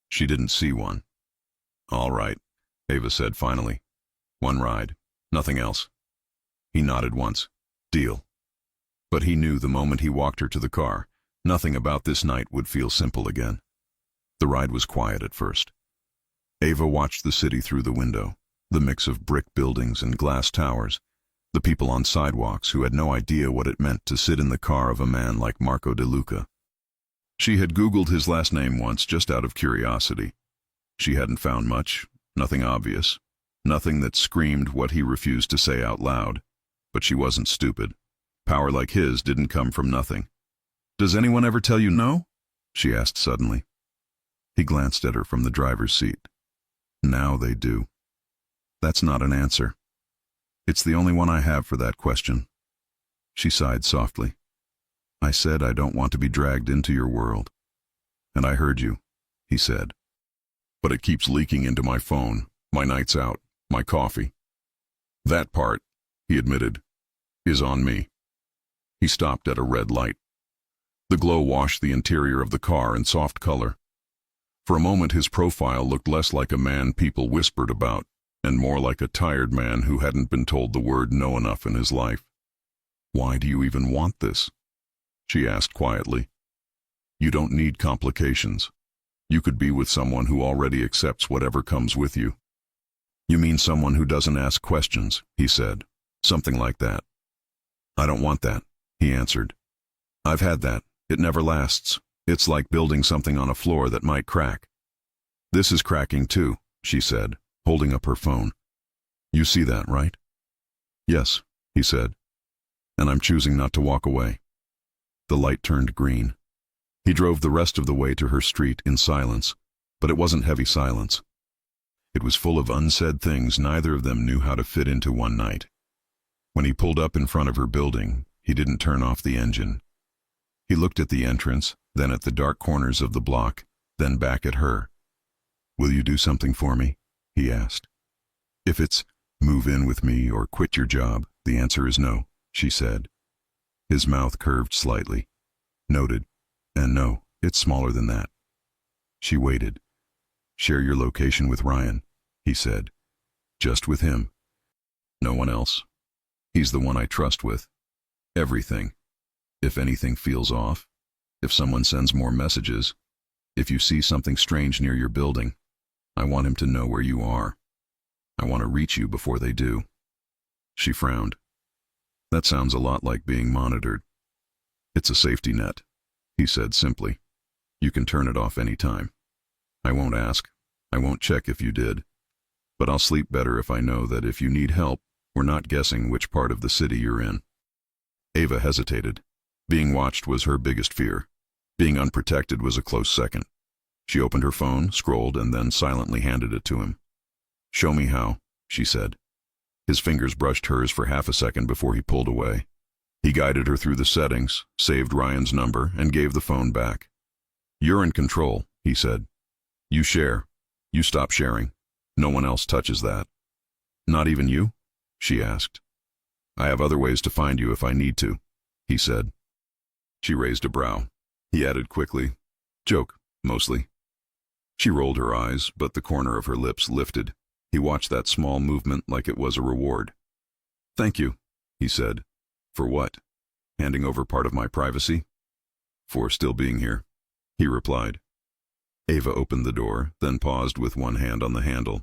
She didn't see one. All right, Ava said finally. One ride, nothing else. He nodded once. Deal. But he knew the moment he walked her to the car, nothing about this night would feel simple again. The ride was quiet at first. Ava watched the city through the window, the mix of brick buildings and glass towers, the people on sidewalks who had no idea what it meant to sit in the car of a man like Marco De Luca. She had Googled his last name once just out of curiosity. She hadn't found much, nothing obvious, nothing that screamed what he refused to say out loud. But she wasn't stupid. Power like his didn't come from nothing. Does anyone ever tell you no? She asked suddenly. He glanced at her from the driver's seat. Now they do. That's not an answer. It's the only one I have for that question. She sighed softly. I said I don't want to be dragged into your world. And I heard you, he said. But it keeps leaking into my phone, my nights out, my coffee. That part, he admitted, is on me. He stopped at a red light. The glow washed the interior of the car in soft color. For a moment his profile looked less like a man people whispered about, and more like a tired man who hadn't been told the word no enough in his life. Why do you even want this? She asked quietly. You don't need complications. You could be with someone who already accepts whatever comes with you. You mean someone who doesn't ask questions, he said. Something like that. I don't want that, he answered. I've had that. It never lasts. It's like building something on a floor that might crack. This is cracking too, she said, holding up her phone. You see that, right? Yes, he said. And I'm choosing not to walk away. The light turned green. He drove the rest of the way to her street in silence, but it wasn't heavy silence. It was full of unsaid things neither of them knew how to fit into one night. When he pulled up in front of her building, he didn't turn off the engine. He looked at the entrance, then at the dark corners of the block, then back at her. Will you do something for me? He asked. If it's move in with me or quit your job, the answer is no, she said. His mouth curved slightly. Noted. And no, it's smaller than that. She waited. Share your location with Ryan, he said. Just with him. No one else. He's the one I trust with. Everything. If anything feels off, if someone sends more messages, if you see something strange near your building, I want him to know where you are. I want to reach you before they do. She frowned. That sounds a lot like being monitored. It's a safety net, he said simply. You can turn it off any time. I won't ask. I won't check if you did. But I'll sleep better if I know that if you need help, we're not guessing which part of the city you're in. Ava hesitated. Being watched was her biggest fear. Being unprotected was a close second. She opened her phone, scrolled, and then silently handed it to him. Show me how, she said. His fingers brushed hers for half a second before he pulled away. He guided her through the settings, saved Ryan's number, and gave the phone back. You're in control, he said. You share. You stop sharing. No one else touches that. Not even you? She asked. I have other ways to find you if I need to, he said. She raised a brow. He added quickly, joke, mostly. She rolled her eyes, but the corner of her lips lifted. He watched that small movement like it was a reward. Thank you, he said. For what? Handing over part of my privacy? For still being here, he replied. Ava opened the door, then paused with one hand on the handle.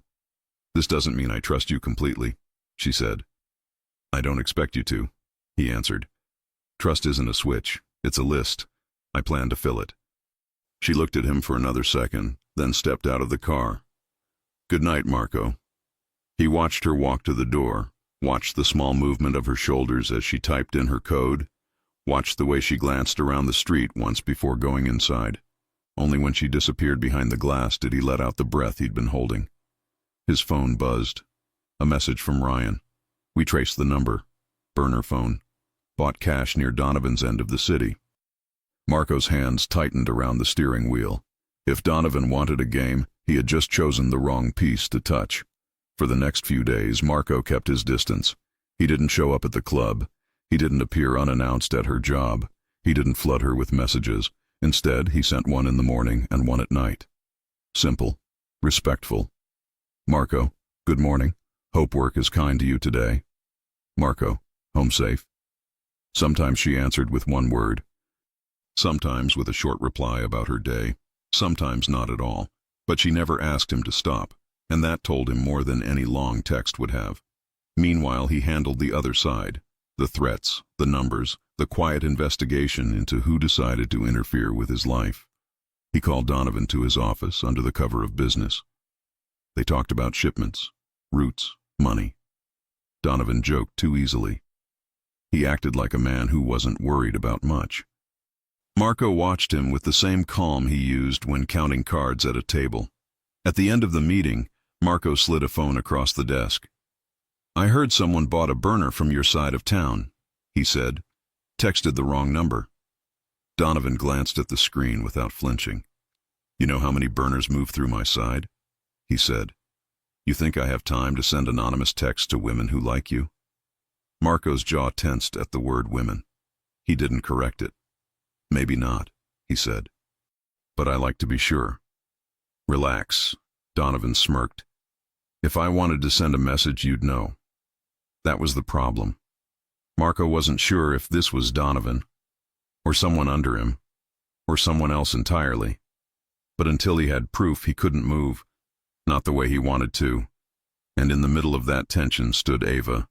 This doesn't mean I trust you completely, she said. I don't expect you to, he answered. Trust isn't a switch, it's a list, I plan to fill it. She looked at him for another second, then stepped out of the car. Good night, Marco. He watched her walk to the door, watched the small movement of her shoulders as she typed in her code, watched the way she glanced around the street once before going inside. Only when she disappeared behind the glass did he let out the breath he'd been holding. His phone buzzed. A message from Ryan. We traced the number. Burner phone. Bought cash near Donovan's end of the city. Marco's hands tightened around the steering wheel. If Donovan wanted a game, he had just chosen the wrong piece to touch. For the next few days, Marco kept his distance. He didn't show up at the club. He didn't appear unannounced at her job. He didn't flood her with messages. Instead, he sent one in the morning and one at night. Simple. Respectful. Marco, good morning. Hope work is kind to you today. Marco, home safe? Sometimes she answered with one word. Sometimes with a short reply about her day. Sometimes not at all. But she never asked him to stop, and that told him more than any long text would have. Meanwhile, he handled the other side. The threats, the numbers, the quiet investigation into who decided to interfere with his life. He called Donovan to his office under the cover of business. They talked about shipments, routes, money. Donovan joked too easily. He acted like a man who wasn't worried about much. Marco watched him with the same calm he used when counting cards at a table. At the end of the meeting, Marco slid a phone across the desk. I heard someone bought a burner from your side of town, he said. Texted the wrong number. Donovan glanced at the screen without flinching. You know how many burners move through my side? He said. You think I have time to send anonymous texts to women who like you? Marco's jaw tensed at the word women. He didn't correct it. Maybe not, he said. But I like to be sure. Relax, Donovan smirked. If I wanted to send a message, you'd know. That was the problem. Marco wasn't sure if this was Donovan, or someone under him, or someone else entirely. But until he had proof, he couldn't move, not the way he wanted to. And in the middle of that tension stood Ava.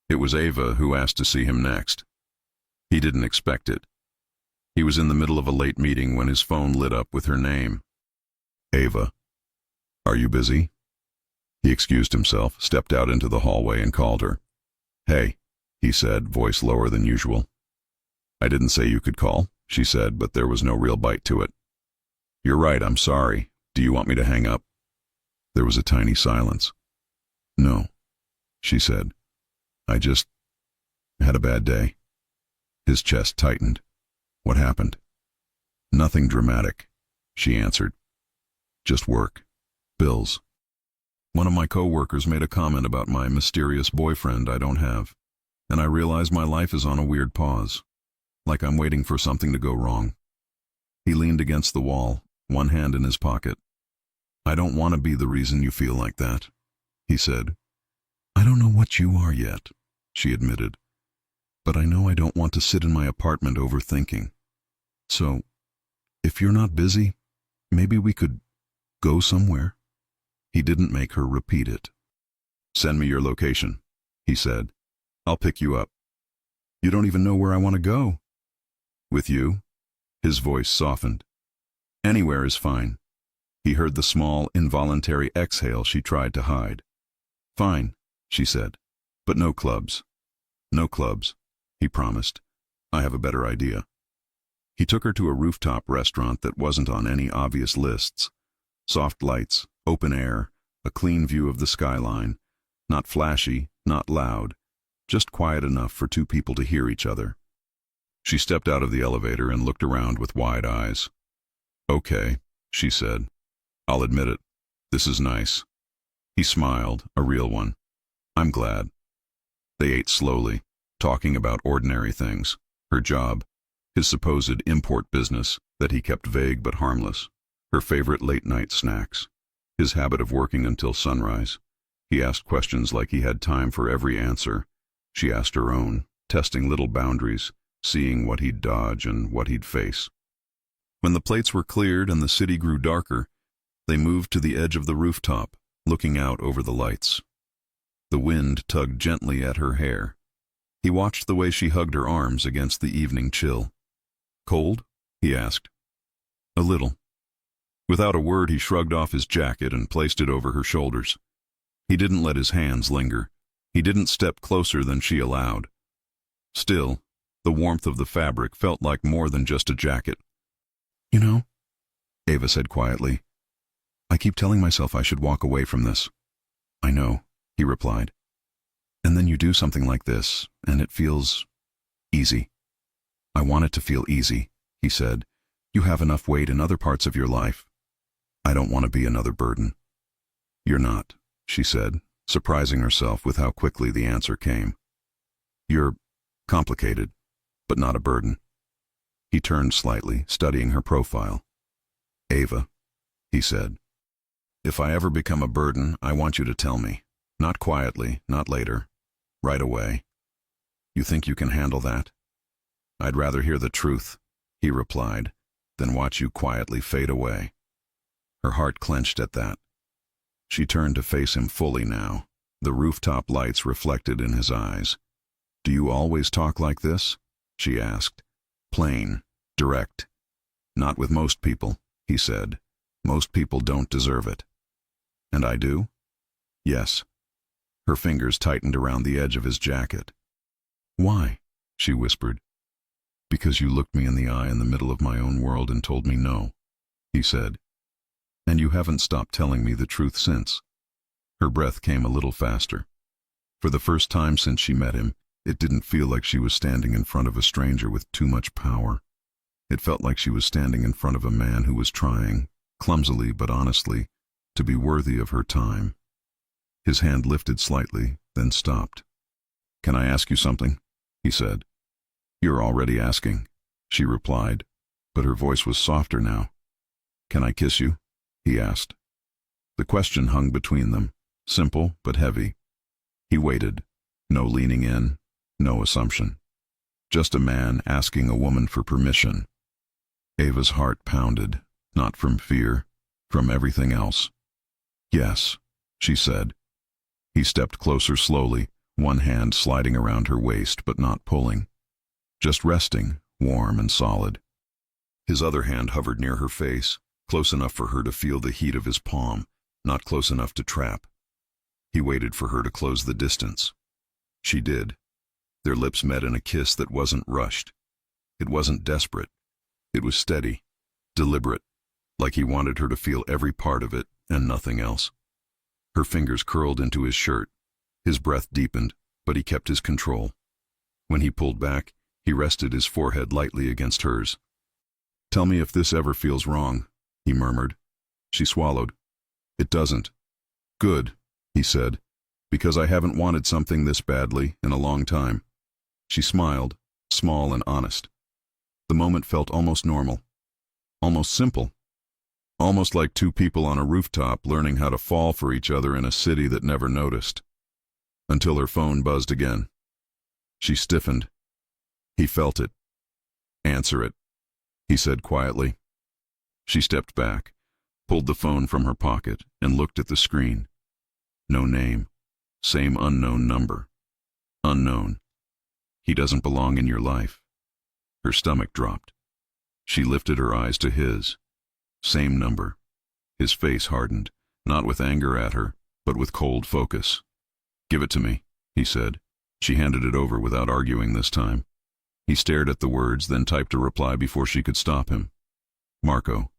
It was Ava who asked to see him next. He didn't expect it. He was in the middle of a late meeting when his phone lit up with her name. Ava. Are you busy? He excused himself, stepped out into the hallway and called her. Hey, he said, voice lower than usual. I didn't say you could call, she said, but there was no real bite to it. You're right, I'm sorry. Do you want me to hang up? There was a tiny silence. No, she said. I just had a bad day. His chest tightened. What happened? Nothing dramatic, she answered. Just work. Bills. One of my co-workers made a comment about my mysterious boyfriend I don't have, and I realize my life is on a weird pause, like I'm waiting for something to go wrong. He leaned against the wall, one hand in his pocket. I don't want to be the reason you feel like that, he said. I don't know what you are yet, she admitted, but I know I don't want to sit in my apartment overthinking. So, if you're not busy, maybe we could go somewhere. He didn't make her repeat it. Send me your location, he said. I'll pick you up. You don't even know where I want to go. With you? His voice softened. Anywhere is fine. He heard the small, involuntary exhale she tried to hide. Fine, she said, but no clubs. No clubs, he promised. I have a better idea. He took her to a rooftop restaurant that wasn't on any obvious lists. Soft lights, open air, a clean view of the skyline. Not flashy, not loud, just quiet enough for two people to hear each other. She stepped out of the elevator and looked around with wide eyes. Okay, she said. I'll admit it. This is nice. He smiled, a real one. I'm glad. They ate slowly, talking about ordinary things. Her job, his supposed import business that he kept vague but harmless, her favorite late-night snacks, his habit of working until sunrise. He asked questions like he had time for every answer. She asked her own, testing little boundaries, seeing what he'd dodge and what he'd face. When the plates were cleared and the city grew darker, they moved to the edge of the rooftop, looking out over the lights. The wind tugged gently at her hair. He watched the way she hugged her arms against the evening chill. Cold? he asked. A little. Without a word, he shrugged off his jacket and placed it over her shoulders. He didn't let his hands linger. He didn't step closer than she allowed. Still, the warmth of the fabric felt like more than just a jacket. You know, Ava said quietly, I keep telling myself I should walk away from this. I know, he replied. And then you do something like this, and it feels easy. I want it to feel easy, he said. You have enough weight in other parts of your life. I don't want to be another burden. You're not, she said, surprising herself with how quickly the answer came. You're complicated, but not a burden. He turned slightly, studying her profile. Ava, he said. If I ever become a burden, I want you to tell me. Not quietly, not later. Right away. You think you can handle that? I'd rather hear the truth, he replied, than watch you quietly fade away. Her heart clenched at that. She turned to face him fully now, the rooftop lights reflected in his eyes. Do you always talk like this? She asked. Plain, direct. Not with most people, he said. Most people don't deserve it. And I do? Yes. Her fingers tightened around the edge of his jacket. Why? She whispered. Because you looked me in the eye in the middle of my own world and told me no, he said. And you haven't stopped telling me the truth since. Her breath came a little faster. For the first time since she met him, it didn't feel like she was standing in front of a stranger with too much power. It felt like she was standing in front of a man who was trying, clumsily but honestly, to be worthy of her time. His hand lifted slightly, then stopped. Can I ask you something? He said. You're already asking, she replied, but her voice was softer now. Can I kiss you? He asked. The question hung between them, simple but heavy. He waited, no leaning in, no assumption. Just a man asking a woman for permission. Ava's heart pounded, not from fear, from everything else. Yes, she said. He stepped closer slowly, one hand sliding around her waist but not pulling. Just resting, warm and solid. His other hand hovered near her face, close enough for her to feel the heat of his palm, not close enough to trap. He waited for her to close the distance. She did. Their lips met in a kiss that wasn't rushed. It wasn't desperate. It was steady, deliberate, like he wanted her to feel every part of it and nothing else. Her fingers curled into his shirt. His breath deepened, but he kept his control. When he pulled back, he rested his forehead lightly against hers. Tell me if this ever feels wrong, he murmured. She swallowed. It doesn't. Good, he said, because I haven't wanted something this badly in a long time. She smiled, small and honest. The moment felt almost normal, almost simple, almost like two people on a rooftop learning how to fall for each other in a city that never noticed. Until her phone buzzed again. She stiffened. He felt it. Answer it, he said quietly. She stepped back, pulled the phone from her pocket, and looked at the screen. No name. Same unknown number. Unknown. He doesn't belong in your life. Her stomach dropped. She lifted her eyes to his. Same number. His face hardened, not with anger at her, but with cold focus. Give it to me, he said. She handed it over without arguing this time. He stared at the words, then typed a reply before she could stop him. Marco.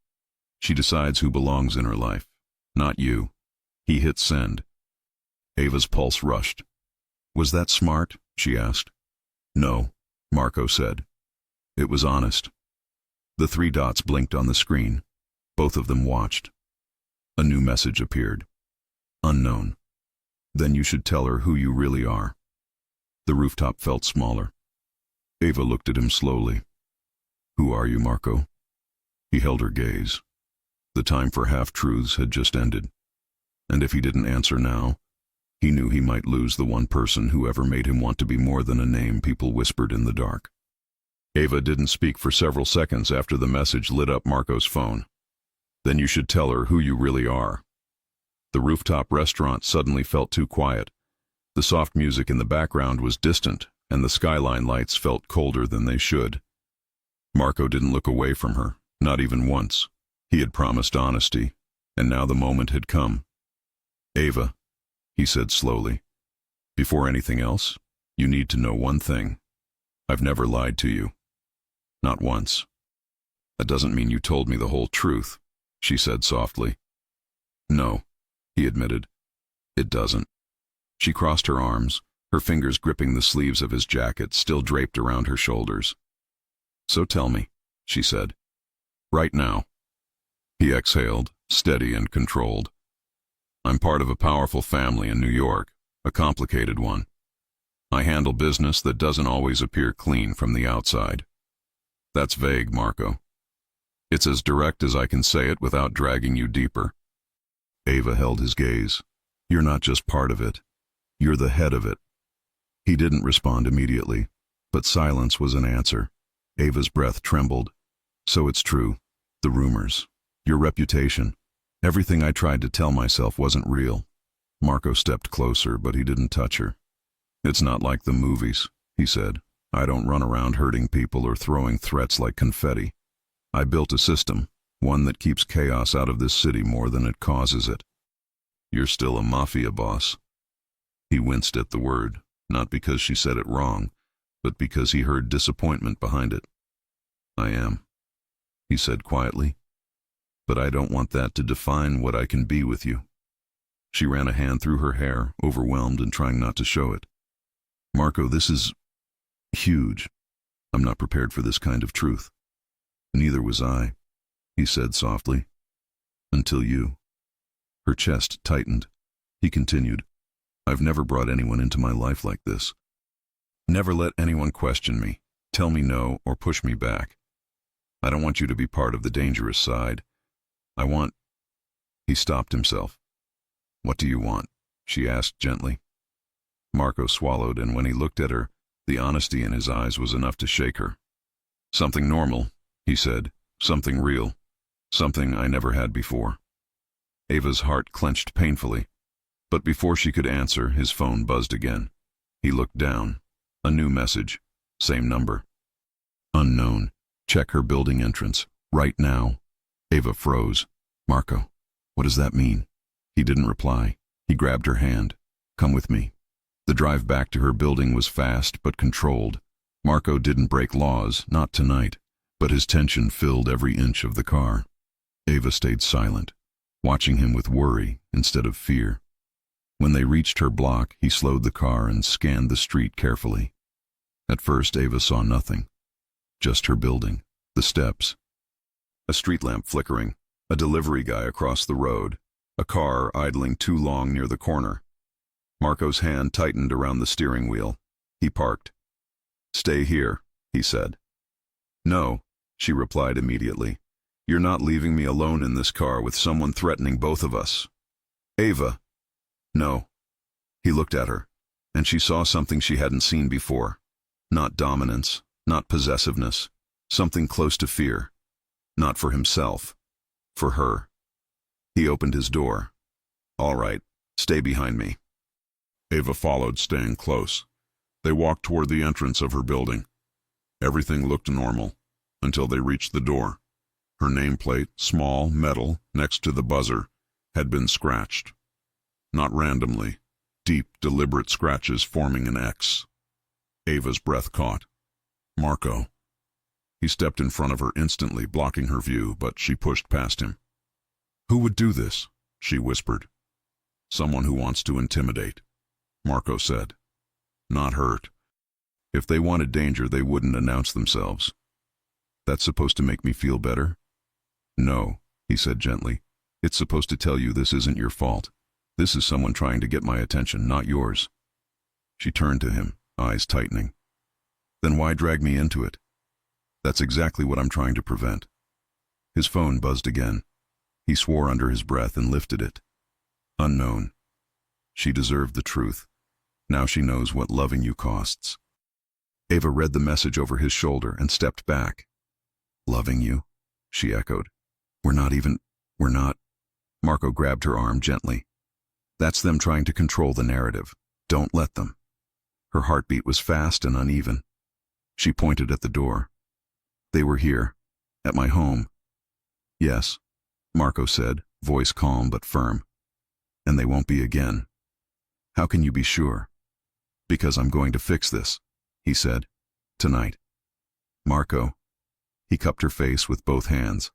She decides who belongs in her life. Not you. He hit send. Ava's pulse rushed. Was that smart? She asked. No, Marco said. It was honest. The 3 dots blinked on the screen. Both of them watched. A new message appeared. Unknown. Then you should tell her who you really are. The rooftop felt smaller. Ava looked at him slowly. Who are you, Marco? He held her gaze. The time for half-truths had just ended. And if he didn't answer now, he knew he might lose the one person who ever made him want to be more than a name people whispered in the dark. Ava didn't speak for several seconds after the message lit up Marco's phone. Then you should tell her who you really are. The rooftop restaurant suddenly felt too quiet. The soft music in the background was distant, and the skyline lights felt colder than they should. Marco didn't look away from her, not even once. He had promised honesty, and now the moment had come. Ava, he said slowly, before anything else, you need to know one thing. I've never lied to you. Not once. That doesn't mean you told me the whole truth, she said softly. No, he admitted. It doesn't. She crossed her arms, her fingers gripping the sleeves of his jacket still draped around her shoulders. So tell me, she said. Right now. He exhaled, steady and controlled. I'm part of a powerful family in New York, a complicated one. I handle business that doesn't always appear clean from the outside. That's vague, Marco. It's as direct as I can say it without dragging you deeper. Ava held his gaze. You're not just part of it. You're the head of it. He didn't respond immediately, but silence was an answer. Ava's breath trembled. So it's true. The rumors. Your reputation. Everything I tried to tell myself wasn't real. Marco stepped closer, but he didn't touch her. It's not like the movies, he said. I don't run around hurting people or throwing threats like confetti. I built a system, one that keeps chaos out of this city more than it causes it. You're still a mafia boss. He winced at the word, not because she said it wrong, but because he heard disappointment behind it. I am, he said quietly. But I don't want that to define what I can be with you. She ran a hand through her hair, overwhelmed and trying not to show it. Marco, this is huge. I'm not prepared for this kind of truth. Neither was I, he said softly. Until you. Her chest tightened. He continued. I've never brought anyone into my life like this. Never let anyone question me, tell me no, or push me back. I don't want you to be part of the dangerous side. I want... He stopped himself. What do you want? She asked gently. Marco swallowed, and when he looked at her, the honesty in his eyes was enough to shake her. Something normal, he said. Something real. Something I never had before. Ava's heart clenched painfully. But before she could answer, his phone buzzed again. He looked down. A new message. Same number. Unknown. Check her building entrance. Right now. Ava froze. Marco, what does that mean? He didn't reply. He grabbed her hand. Come with me. The drive back to her building was fast but controlled. Marco didn't break laws, not tonight, but his tension filled every inch of the car. Ava stayed silent, watching him with worry instead of fear. When they reached her block, he slowed the car and scanned the street carefully. At first, Ava saw nothing. Just her building, the steps. A street lamp flickering, a delivery guy across the road, a car idling too long near the corner. Marco's hand tightened around the steering wheel. He parked. Stay here, he said. No, she replied immediately. You're not leaving me alone in this car with someone threatening both of us. Ava. No. He looked at her, and she saw something she hadn't seen before. Not dominance, not possessiveness, something close to fear. Not for himself, for her. He opened his door. All right, stay behind me. Ava followed, staying close. They walked toward the entrance of her building. Everything looked normal, until they reached the door. Her nameplate, small, metal, next to the buzzer, had been scratched. Not randomly, deep, deliberate scratches forming an X. Ava's breath caught. Marco. He stepped in front of her instantly, blocking her view, but she pushed past him. Who would do this? She whispered. Someone who wants to intimidate, Marco said. Not hurt. If they wanted danger, they wouldn't announce themselves. That's supposed to make me feel better? No, he said gently. It's supposed to tell you this isn't your fault. This is someone trying to get my attention, not yours. She turned to him, eyes tightening. Then why drag me into it? That's exactly what I'm trying to prevent. His phone buzzed again. He swore under his breath and lifted it. Unknown. She deserved the truth. Now she knows what loving you costs. Ava read the message over his shoulder and stepped back. Loving you? She echoed. We're not. Marco grabbed her arm gently. That's them trying to control the narrative. Don't let them. Her heartbeat was fast and uneven. She pointed at the door. They were here, at my home. Yes, Marco said, voice calm but firm. And they won't be again. How can you be sure? Because I'm going to fix this, he said. Tonight. Marco. He cupped her face with both hands.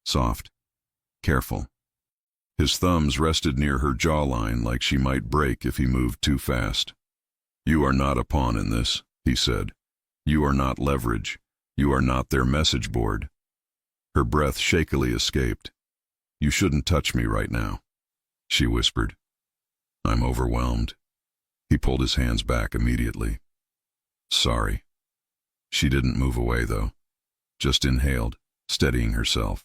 Soft. Careful. His thumbs rested near her jawline like she might break if he moved too fast. You are not a pawn in this, he said. You are not leverage. You are not their message board. Her breath shakily escaped. You shouldn't touch me right now, she whispered. I'm overwhelmed. He pulled his hands back immediately. Sorry. She didn't move away, though. Just inhaled, steadying herself.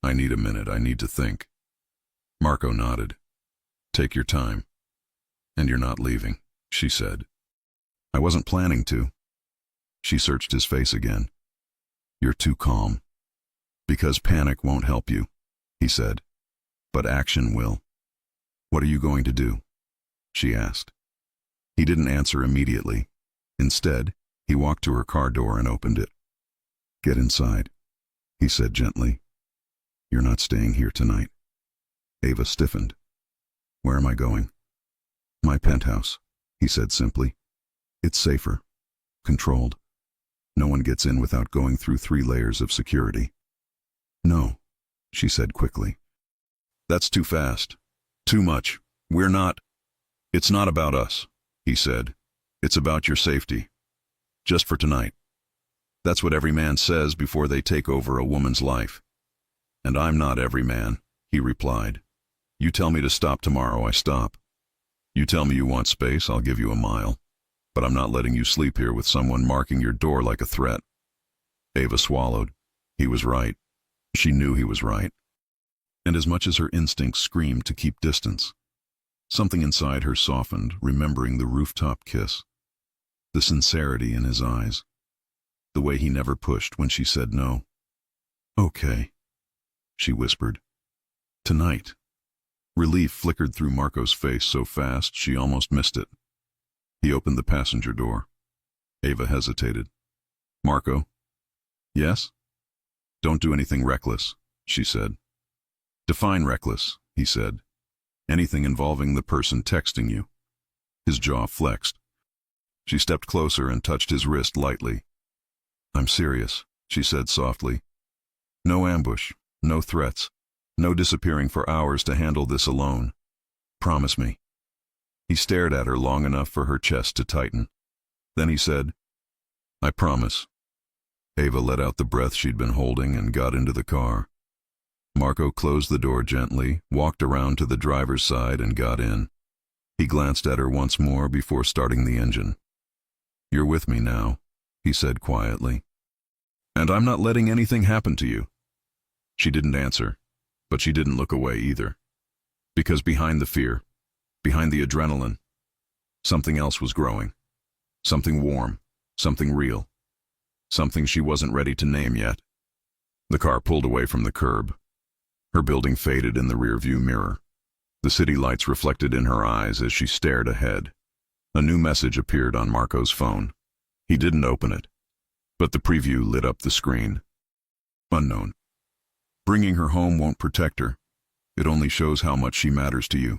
I need a minute. I need to think. Marco nodded. Take your time. And you're not leaving, she said. I wasn't planning to. She searched his face again. You're too calm. Because panic won't help you, he said. But action will. What are you going to do? She asked. He didn't answer immediately. Instead, he walked to her car door and opened it. Get inside, he said gently. You're not staying here tonight. Ava stiffened. Where am I going? My penthouse, he said simply. It's safer. Controlled. No one gets in without going through 3 layers of security. No, she said quickly. That's too fast. Too much. We're not. It's not about us, he said. It's about your safety. Just for tonight. That's what every man says before they take over a woman's life. And I'm not every man, he replied. You tell me to stop tomorrow, I stop. You tell me you want space, I'll give you a mile. But I'm not letting you sleep here with someone marking your door like a threat. Ava swallowed. He was right. She knew he was right. And as much as her instincts screamed to keep distance, something inside her softened, remembering the rooftop kiss, the sincerity in his eyes, the way he never pushed when she said no. Okay, she whispered. Tonight. Relief flickered through Marco's face so fast she almost missed it. He opened the passenger door. Ava hesitated. Marco? Yes? Don't do anything reckless, she said. Define reckless, he said. Anything involving the person texting you. His jaw flexed. She stepped closer and touched his wrist lightly. I'm serious, she said softly. No ambush, no threats, no disappearing for hours to handle this alone. Promise me. He stared at her long enough for her chest to tighten. Then he said, I promise. Ava let out the breath she'd been holding and got into the car. Marco closed the door gently, walked around to the driver's side and got in. He glanced at her once more before starting the engine. You're with me now, he said quietly. And I'm not letting anything happen to you. She didn't answer, but she didn't look away either. Because behind the fear, behind the adrenaline, something else was growing. Something warm, something real, something she wasn't ready to name yet. The car pulled away from the curb. Her building faded in the rearview mirror. The city lights reflected in her eyes as she stared ahead. A new message appeared on Marco's phone. He didn't open it, but the preview lit up the screen. Unknown. Bringing her home won't protect her. It only shows how much she matters to you.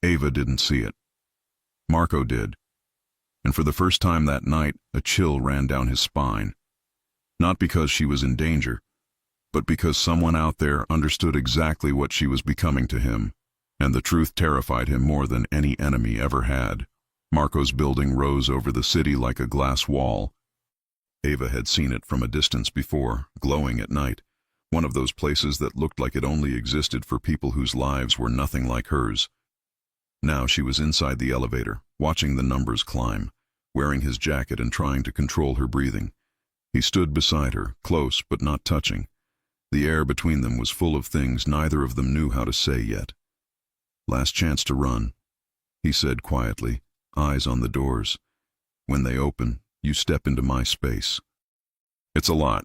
Ava didn't see it. Marco did. And for the first time that night, a chill ran down his spine. Not because she was in danger, but because someone out there understood exactly what she was becoming to him, and the truth terrified him more than any enemy ever had. Marco's building rose over the city like a glass wall. Ava had seen it from a distance before, glowing at night, one of those places that looked like it only existed for people whose lives were nothing like hers. Now she was inside the elevator, watching the numbers climb, wearing his jacket and trying to control her breathing. He stood beside her, close but not touching. The air between them was full of things neither of them knew how to say yet. Last chance to run, he said quietly, eyes on the doors. When they open, you step into my space. It's a lot.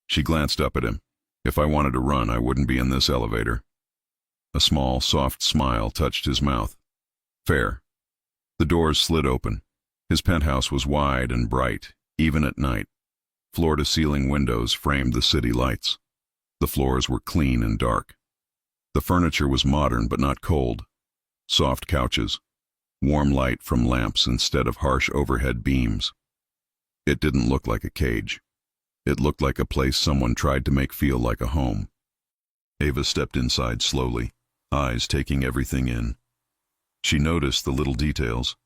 She glanced up at him. If I wanted to run, I wouldn't be in this elevator. A small, soft smile touched his mouth. Fair. The doors slid open. His penthouse was wide and bright, even at night. Floor-to-ceiling windows framed the city lights. The floors were clean and dark. The furniture was modern but not cold. Soft couches, warm light from lamps instead of harsh overhead beams. It didn't look like a cage. It looked like a place someone tried to make feel like a home. Ava stepped inside slowly, eyes taking everything in. She noticed the little details: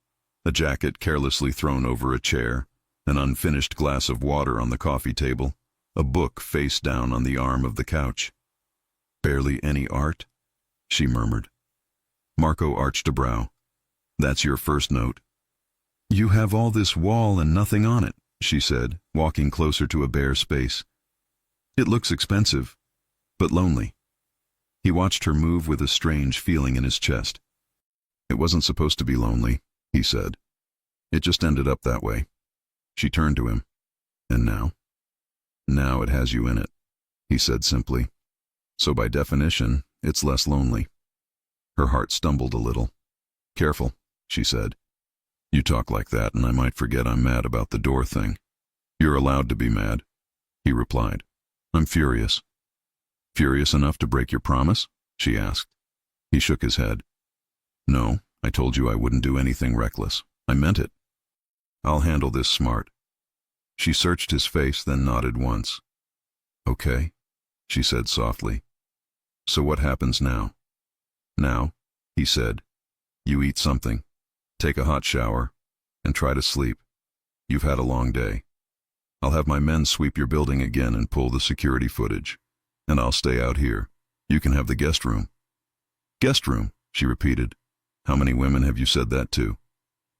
a jacket carelessly thrown over a chair, an unfinished glass of water on the coffee table, a book face down on the arm of the couch. "Barely any art?" she murmured. Marco arched a brow. "That's your first note." "You have all this wall and nothing on it," she said, walking closer to a bare space. "It looks expensive, but lonely." He watched her move with a strange feeling in his chest. "It wasn't supposed to be lonely," he said. "It just ended up that way." She turned to him. "And now?" "Now it has you in it," he said simply. "So by definition, it's less lonely." Her heart stumbled a little. "Careful," she said. "You talk like that and I might forget I'm mad about the door thing." "You're allowed to be mad," he replied. "I'm furious." "Furious enough to break your promise?" she asked. He shook his head. "No, I told you I wouldn't do anything reckless. I meant it. I'll handle this smart." She searched his face, then nodded once. "Okay," she said softly. "So what happens now?" "Now," he said, "you eat something, take a hot shower, and try to sleep. You've had a long day. I'll have my men sweep your building again and pull the security footage. And I'll stay out here. You can have the guest room." "Guest room," she repeated. "How many women have you said that to?"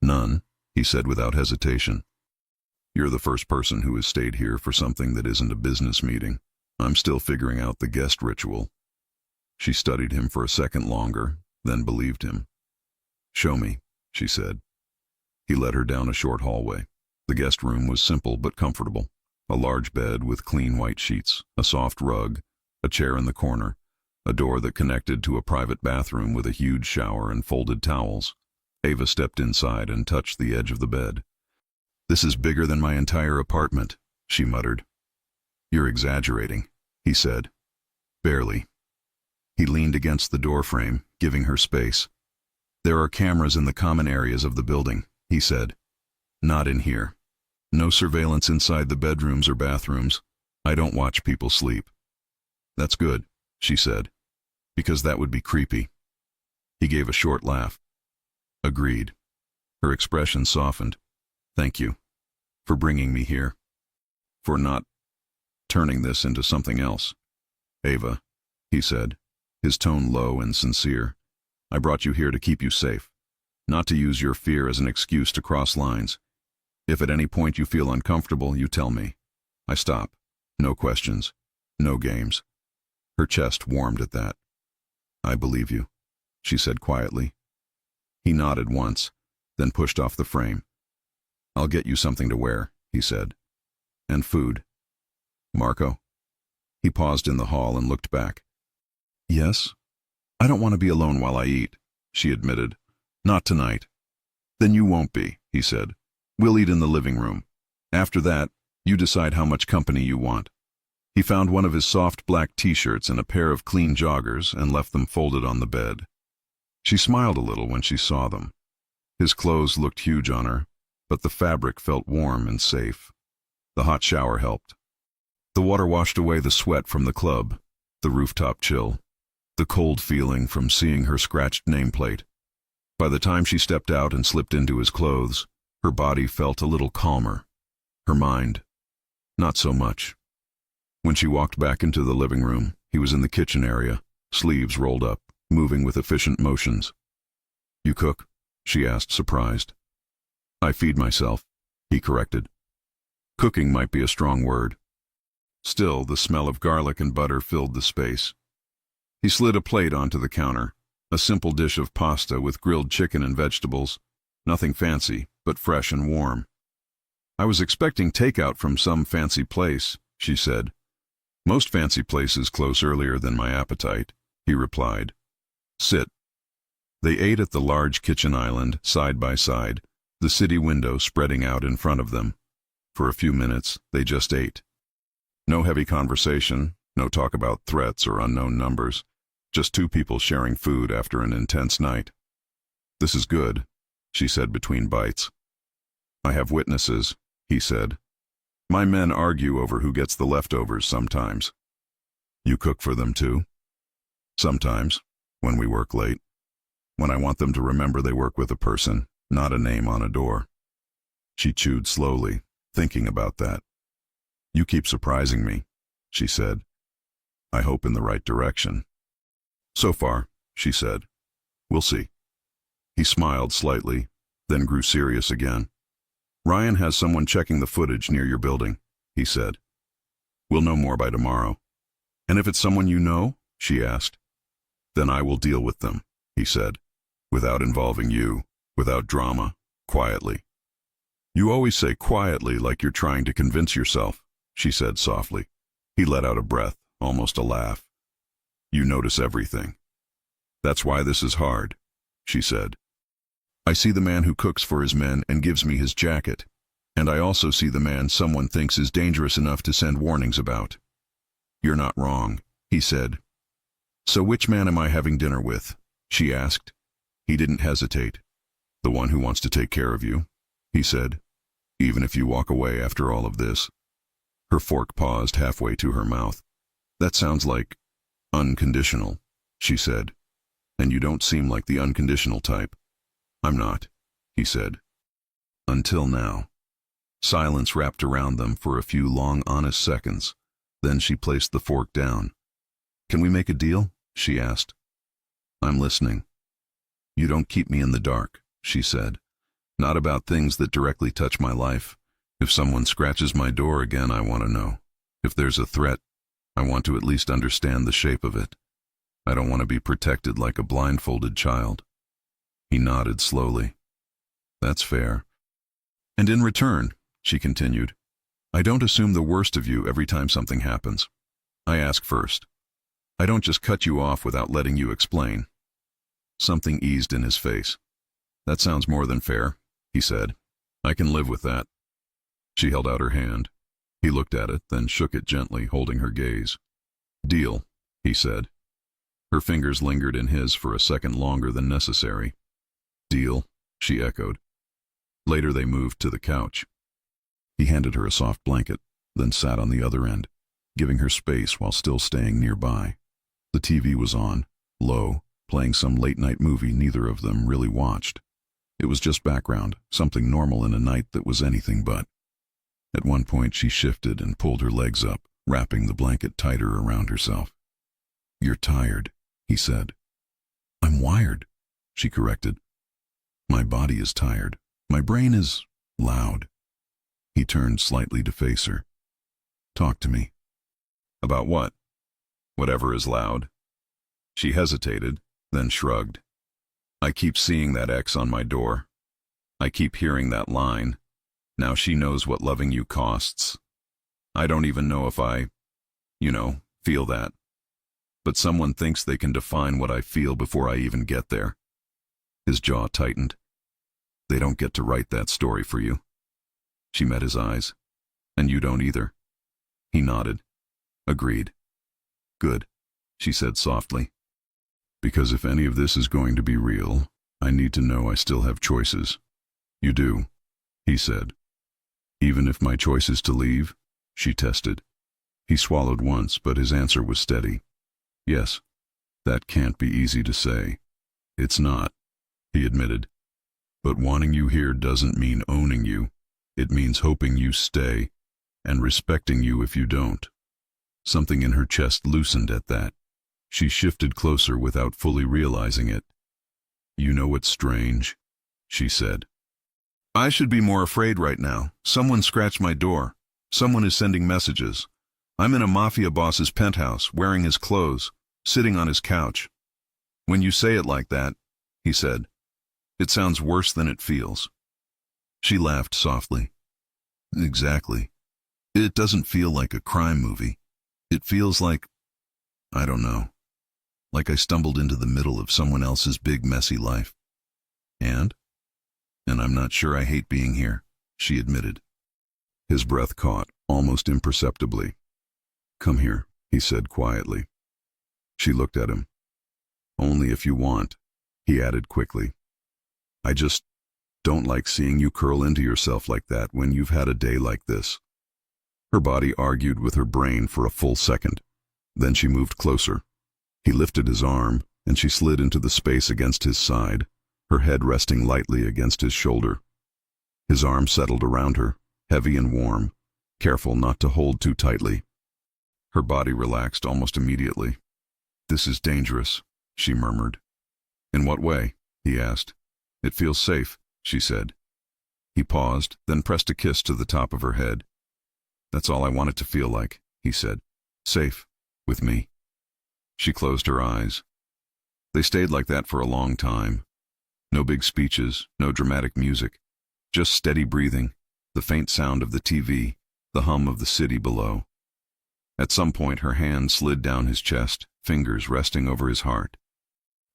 "None," he said without hesitation. "You're the first person who has stayed here for something that isn't a business meeting. I'm still figuring out the guest ritual." She studied him for a second longer, then believed him. "Show me," she said. He led her down a short hallway. The guest room was simple but comfortable. A large bed with clean white sheets, a soft rug, a chair in the corner, a door that connected to a private bathroom with a huge shower and folded towels. Ava stepped inside and touched the edge of the bed. "This is bigger than my entire apartment," she muttered. "You're exaggerating," he said. "Barely." He leaned against the doorframe, giving her space. "There are cameras in the common areas of the building," he said. "Not in here. No surveillance inside the bedrooms or bathrooms. I don't watch people sleep." "That's good," she said, "because that would be creepy." He gave a short laugh. "Agreed." Her expression softened. "Thank you. For bringing me here. For not turning this into something else." "Ava," he said, his tone low and sincere, "I brought you here to keep you safe, not to use your fear as an excuse to cross lines. If at any point you feel uncomfortable, you tell me. I stop. No questions. No games." Her chest warmed at that. "I believe you," she said quietly. He nodded once, then pushed off the frame. "I'll get you something to wear," he said. "And food." "Marco?" He paused in the hall and looked back. "Yes?" "I don't want to be alone while I eat," she admitted. "Not tonight." "Then you won't be," he said. "We'll eat in the living room. After that, you decide how much company you want." He found one of his soft black t-shirts and a pair of clean joggers and left them folded on the bed. She smiled a little when she saw them. His clothes looked huge on her, but the fabric felt warm and safe. The hot shower helped. The water washed away the sweat from the club, the rooftop chill, the cold feeling from seeing her scratched nameplate. By the time she stepped out and slipped into his clothes, her body felt a little calmer. Her mind, not so much. When she walked back into the living room, he was in the kitchen area, sleeves rolled up, moving with efficient motions. "You cook?" she asked, surprised. "I feed myself," he corrected. Cooking might be a strong word. Still, the smell of garlic and butter filled the space. He slid a plate onto the counter, a simple dish of pasta with grilled chicken and vegetables. Nothing fancy, but fresh and warm. "I was expecting takeout from some fancy place," she said. "Most fancy places close earlier than my appetite," he replied. "Sit." They ate at the large kitchen island, side by side, the city window spreading out in front of them. For a few minutes, they just ate. No heavy conversation, no talk about threats or unknown numbers, just two people sharing food after an intense night. "This is good," she said between bites. "I have witnesses," he said. "My men argue over who gets the leftovers sometimes." "You cook for them too?" "Sometimes, when we work late. When I want them to remember they work with a person, not a name on a door." She chewed slowly, thinking about that. "You keep surprising me," she said. "I hope in the right direction." "So far," she said. "We'll see." He smiled slightly, then grew serious again. "Ryan has someone checking the footage near your building," he said. "We'll know more by tomorrow." "And if it's someone you know?" she asked. "Then I will deal with them," he said, "without involving you, without drama, quietly." "You always say quietly like you're trying to convince yourself," she said softly. He let out a breath, almost a laugh. "You notice everything." "That's why this is hard," she said. "I see the man who cooks for his men and gives me his jacket, and I also see the man someone thinks is dangerous enough to send warnings about." "You're not wrong," he said. "So which man am I having dinner with?" she asked. He didn't hesitate. "The one who wants to take care of you," he said, "even if you walk away after all of this." Her fork paused halfway to her mouth. "That sounds like unconditional," she said. "And you don't seem like the unconditional type." "I'm not," he said. "Until now." Silence wrapped around them for a few long, honest seconds. Then she placed the fork down. "Can we make a deal?" she asked. "I'm listening." "You don't keep me in the dark," she said. "Not about things that directly touch my life. If someone scratches my door again, I want to know. If there's a threat, I want to at least understand the shape of it. I don't want to be protected like a blindfolded child." He nodded slowly. "That's fair." "And in return," she continued, "I don't assume the worst of you every time something happens. I ask first. I don't just cut you off without letting you explain." Something eased in his face. "That sounds more than fair," he said. "I can live with that." She held out her hand. He looked at it, then shook it gently, holding her gaze. "Deal," he said. Her fingers lingered in his for a second longer than necessary. "Deal," she echoed. Later they moved to the couch. He handed her a soft blanket, then sat on the other end, giving her space while still staying nearby. The TV was on, low, playing some late-night movie neither of them really watched. It was just background, something normal in a night that was anything but. At one point she shifted and pulled her legs up, wrapping the blanket tighter around herself. "You're tired," he said. "I'm wired," she corrected. "My body is tired. My brain is loud." He turned slightly to face her. "Talk to me." "About what?" "Whatever is loud." She hesitated, then shrugged. "I keep seeing that X on my door. I keep hearing that line. Now she knows what loving you costs. I don't even know if I, feel that. But someone thinks they can define what I feel before I even get there." His jaw tightened. "They don't get to write that story for you." She met his eyes. "And you don't either." He nodded. "Agreed." "Good," she said softly. "Because if any of this is going to be real, I need to know I still have choices." "You do," he said. "Even if my choice is to leave?" she tested. He swallowed once, but his answer was steady. "Yes." "That can't be easy to say." "It's not," he admitted. "But wanting you here doesn't mean owning you. It means hoping you stay, and respecting you if you don't." Something in her chest loosened at that. She shifted closer without fully realizing it. "You know what's strange?" she said. "I should be more afraid right now. Someone scratched my door. Someone is sending messages. I'm in a Mafia Boss's penthouse, wearing his clothes, sitting on his couch." "When you say it like that," he said, "it sounds worse than it feels." She laughed softly. "Exactly. It doesn't feel like a crime movie. It feels like, I don't know, like I stumbled into the middle of someone else's big messy life." And I'm not sure I hate being here," she admitted. His breath caught, almost imperceptibly. "Come here," he said quietly. She looked at him. "Only if you want," he added quickly. "I just don't like seeing you curl into yourself like that when you've had a day like this." Her body argued with her brain for a full second. Then she moved closer. He lifted his arm, and she slid into the space against his side, her head resting lightly against his shoulder. His arm settled around her, heavy and warm, careful not to hold too tightly. Her body relaxed almost immediately. "This is dangerous," she murmured. "In what way?" he asked. "It feels safe," she said. He paused, then pressed a kiss to the top of her head. "That's all I want it to feel like," he said. "Safe. With me." She closed her eyes. They stayed like that for a long time. No big speeches, no dramatic music. Just steady breathing, the faint sound of the TV, the hum of the city below. At some point her hand slid down his chest, fingers resting over his heart.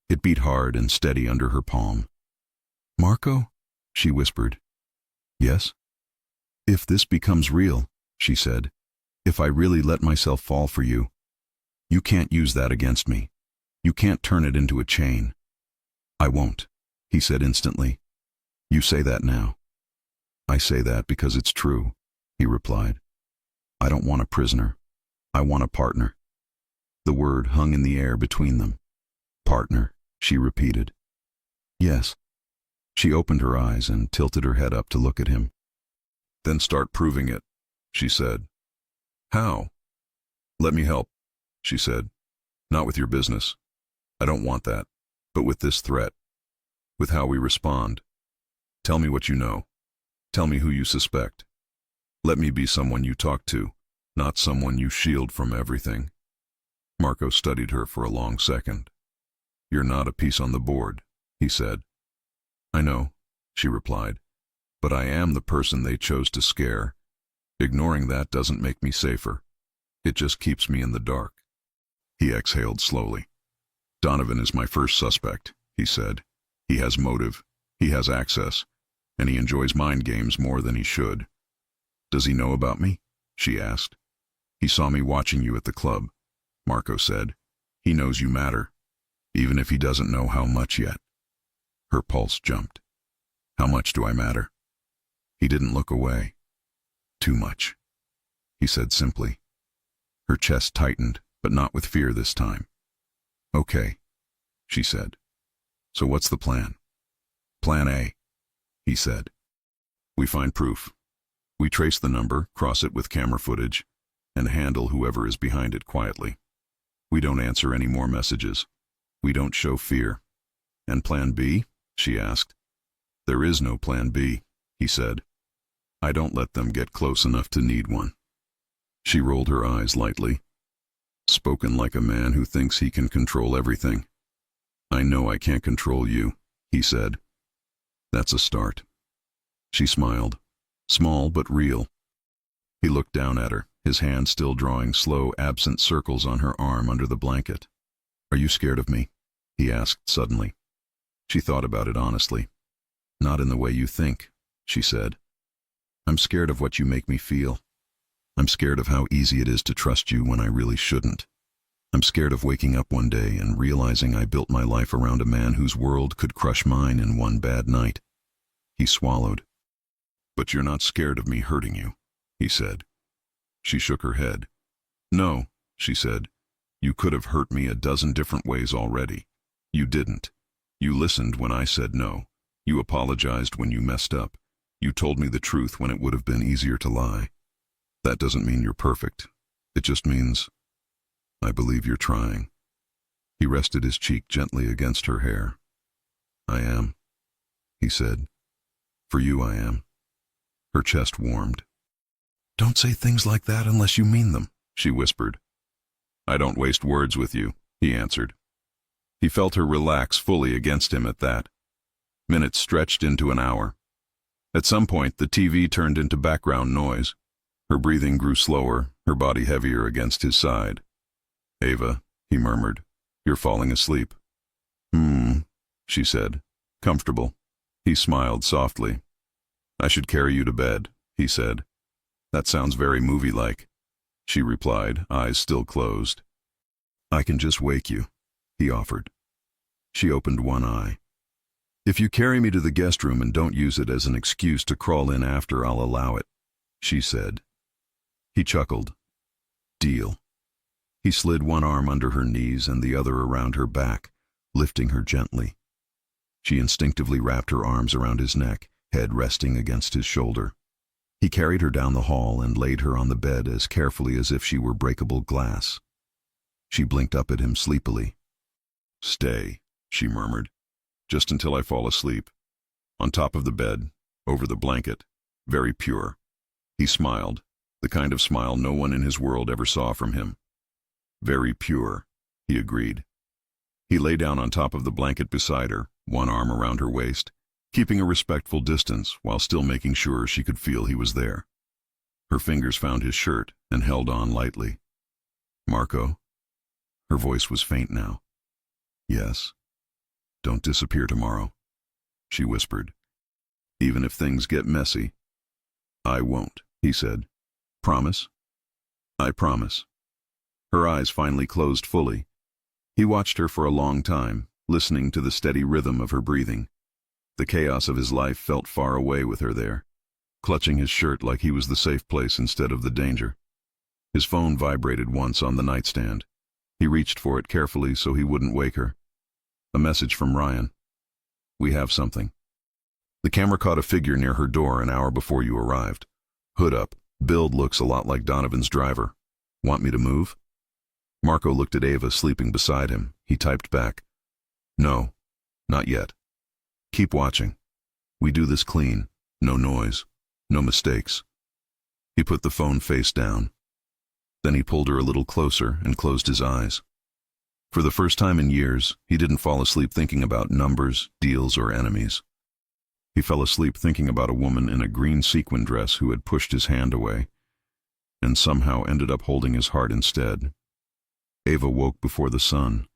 It beat hard and steady under her palm. "Marco?" she whispered. "Yes?" "If this becomes real," she said, "if I really let myself fall for you, you can't use that against me. You can't turn it into a chain." "I won't," he said instantly. "You say that now." "I say that because it's true," he replied. "I don't want a prisoner. I want a partner." The word hung in the air between them. "Partner," she repeated. "Yes." She opened her eyes and tilted her head up to look at him. "Then start proving it," she said. "How?" "Let me help," she said. "Not with your business. I don't want that. But with this threat. With how we respond. Tell me what you know. Tell me who you suspect. Let me be someone you talk to, not someone you shield from everything." Marco studied her for a long second. "You're not a piece on the board," he said. "I know," she replied, "but I am the person they chose to scare. Ignoring that doesn't make me safer. It just keeps me in the dark." He exhaled slowly. "Donovan is my first suspect," he said. "He has motive, he has access, and he enjoys mind games more than he should." "Does he know about me?" she asked. "He saw me watching you at the club," Marco said. "He knows you matter, even if he doesn't know how much yet." Her pulse jumped. "How much do I matter?" He didn't look away. "Too much," he said simply. Her chest tightened, but not with fear this time. "Okay," she said. "So what's the plan?" "Plan A," he said. "We find proof. We trace the number, cross it with camera footage, and handle whoever is behind it quietly. We don't answer any more messages. We don't show fear." "And Plan B?" she asked. "There is no Plan B," he said. "I don't let them get close enough to need one." She rolled her eyes lightly. "Spoken like a man who thinks he can control everything." "I know I can't control you," he said. "That's a start." She smiled, small but real. He looked down at her, his hand still drawing slow, absent circles on her arm under the blanket. "Are you scared of me?" he asked suddenly. She thought about it honestly. "Not in the way you think," she said. "I'm scared of what you make me feel. I'm scared of how easy it is to trust you when I really shouldn't. I'm scared of waking up one day and realizing I built my life around a man whose world could crush mine in one bad night." He swallowed. "But you're not scared of me hurting you," he said. She shook her head. "No," she said. "You could have hurt me a dozen different ways already. You didn't. You listened when I said no. You apologized when you messed up. You told me the truth when it would have been easier to lie. That doesn't mean you're perfect. It just means I believe you're trying." He rested his cheek gently against her hair. "I am," he said. "For you I am." Her chest warmed. "Don't say things like that unless you mean them," she whispered. "I don't waste words with you," he answered. He felt her relax fully against him at that. Minutes stretched into an hour. At some point, the TV turned into background noise. Her breathing grew slower, her body heavier against his side. "Ava," he murmured, "you're falling asleep." She said. "Comfortable." He smiled softly. "I should carry you to bed," he said. That sounds very movie-like, she replied, eyes still closed. I can just wake you, he offered. She opened one eye. If you carry me to the guest room and don't use it as an excuse to crawl in after, I'll allow it, she said. He chuckled. Deal. He slid one arm under her knees and the other around her back, lifting her gently. She instinctively wrapped her arms around his neck, head resting against his shoulder. He carried her down the hall and laid her on the bed as carefully as if she were breakable glass. She blinked up at him sleepily. Stay, she murmured, just until I fall asleep. On top of the bed, over the blanket, very pure. He smiled, the kind of smile no one in his world ever saw from him. Very pure, he agreed. He lay down on top of the blanket beside her, one arm around her waist, keeping a respectful distance while still making sure she could feel he was there. Her fingers found his shirt and held on lightly. Marco? Her voice was faint now. Yes. Don't disappear tomorrow, she whispered. Even if things get messy. I won't, he said. Promise? I promise. Her eyes finally closed fully. He watched her for a long time, listening to the steady rhythm of her breathing. The chaos of his life felt far away with her there, clutching his shirt like he was the safe place instead of the danger. His phone vibrated once on the nightstand. He reached for it carefully so he wouldn't wake her. A message from Ryan. We have something. The camera caught a figure near her door an hour before you arrived. Hood up. Build looks a lot like Donovan's driver. Want me to move? Marco looked at Ava sleeping beside him. He typed back. No, not yet. Keep watching. We do this clean. No noise. No mistakes. He put the phone face down. Then he pulled her a little closer and closed his eyes. For the first time in years, he didn't fall asleep thinking about numbers, deals, or enemies. He fell asleep thinking about a woman in a green sequin dress who had pushed his hand away, and somehow ended up holding his heart instead. Ava woke before the sun.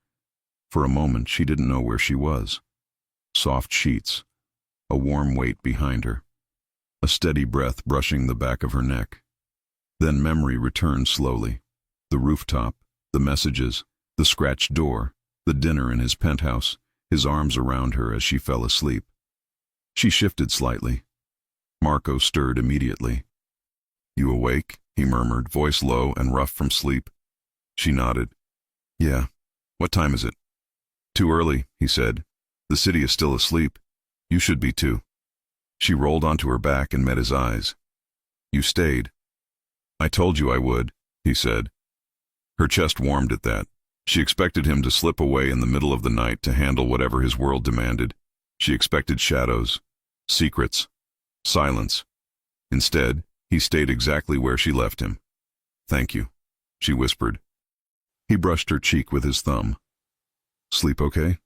For a moment, she didn't know where she was. Soft sheets, a warm weight behind her, a steady breath brushing the back of her neck. Then memory returned slowly. The rooftop, the messages, the scratched door, the dinner in his penthouse, his arms around her as she fell asleep. She shifted slightly. Marco stirred immediately. You awake? He murmured, voice low and rough from sleep. She nodded. Yeah. What time is it? Too early, he said. The city is still asleep. You should be too. She rolled onto her back and met his eyes. You stayed. I told you I would, he said. Her chest warmed at that. She expected him to slip away in the middle of the night to handle whatever his world demanded. She expected shadows, secrets, silence. Instead, he stayed exactly where she left him. Thank you, she whispered. He brushed her cheek with his thumb. Sleep okay?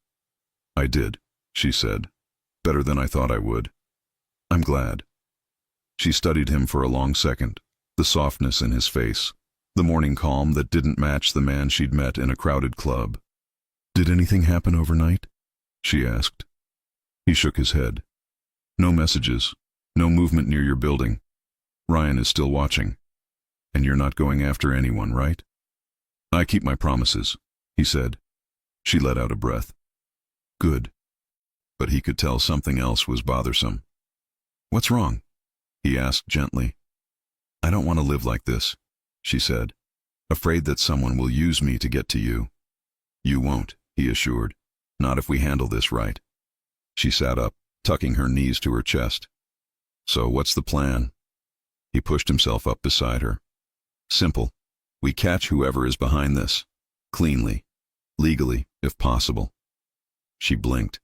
I did, she said. Better than I thought I would. I'm glad. She studied him for a long second, the softness in his face, the morning calm that didn't match the man she'd met in a crowded club. Did anything happen overnight? She asked. He shook his head. No messages, no movement near your building. Ryan is still watching. And you're not going after anyone, right? I keep my promises, he said. She let out a breath. Good. But he could tell something else was bothersome. What's wrong? He asked gently. I don't want to live like this, she said, afraid that someone will use me to get to you. You won't, he assured. Not if we handle this right. She sat up, tucking her knees to her chest. So what's the plan? He pushed himself up beside her. Simple. We catch whoever is behind this. Cleanly. Legally, if possible. She blinked.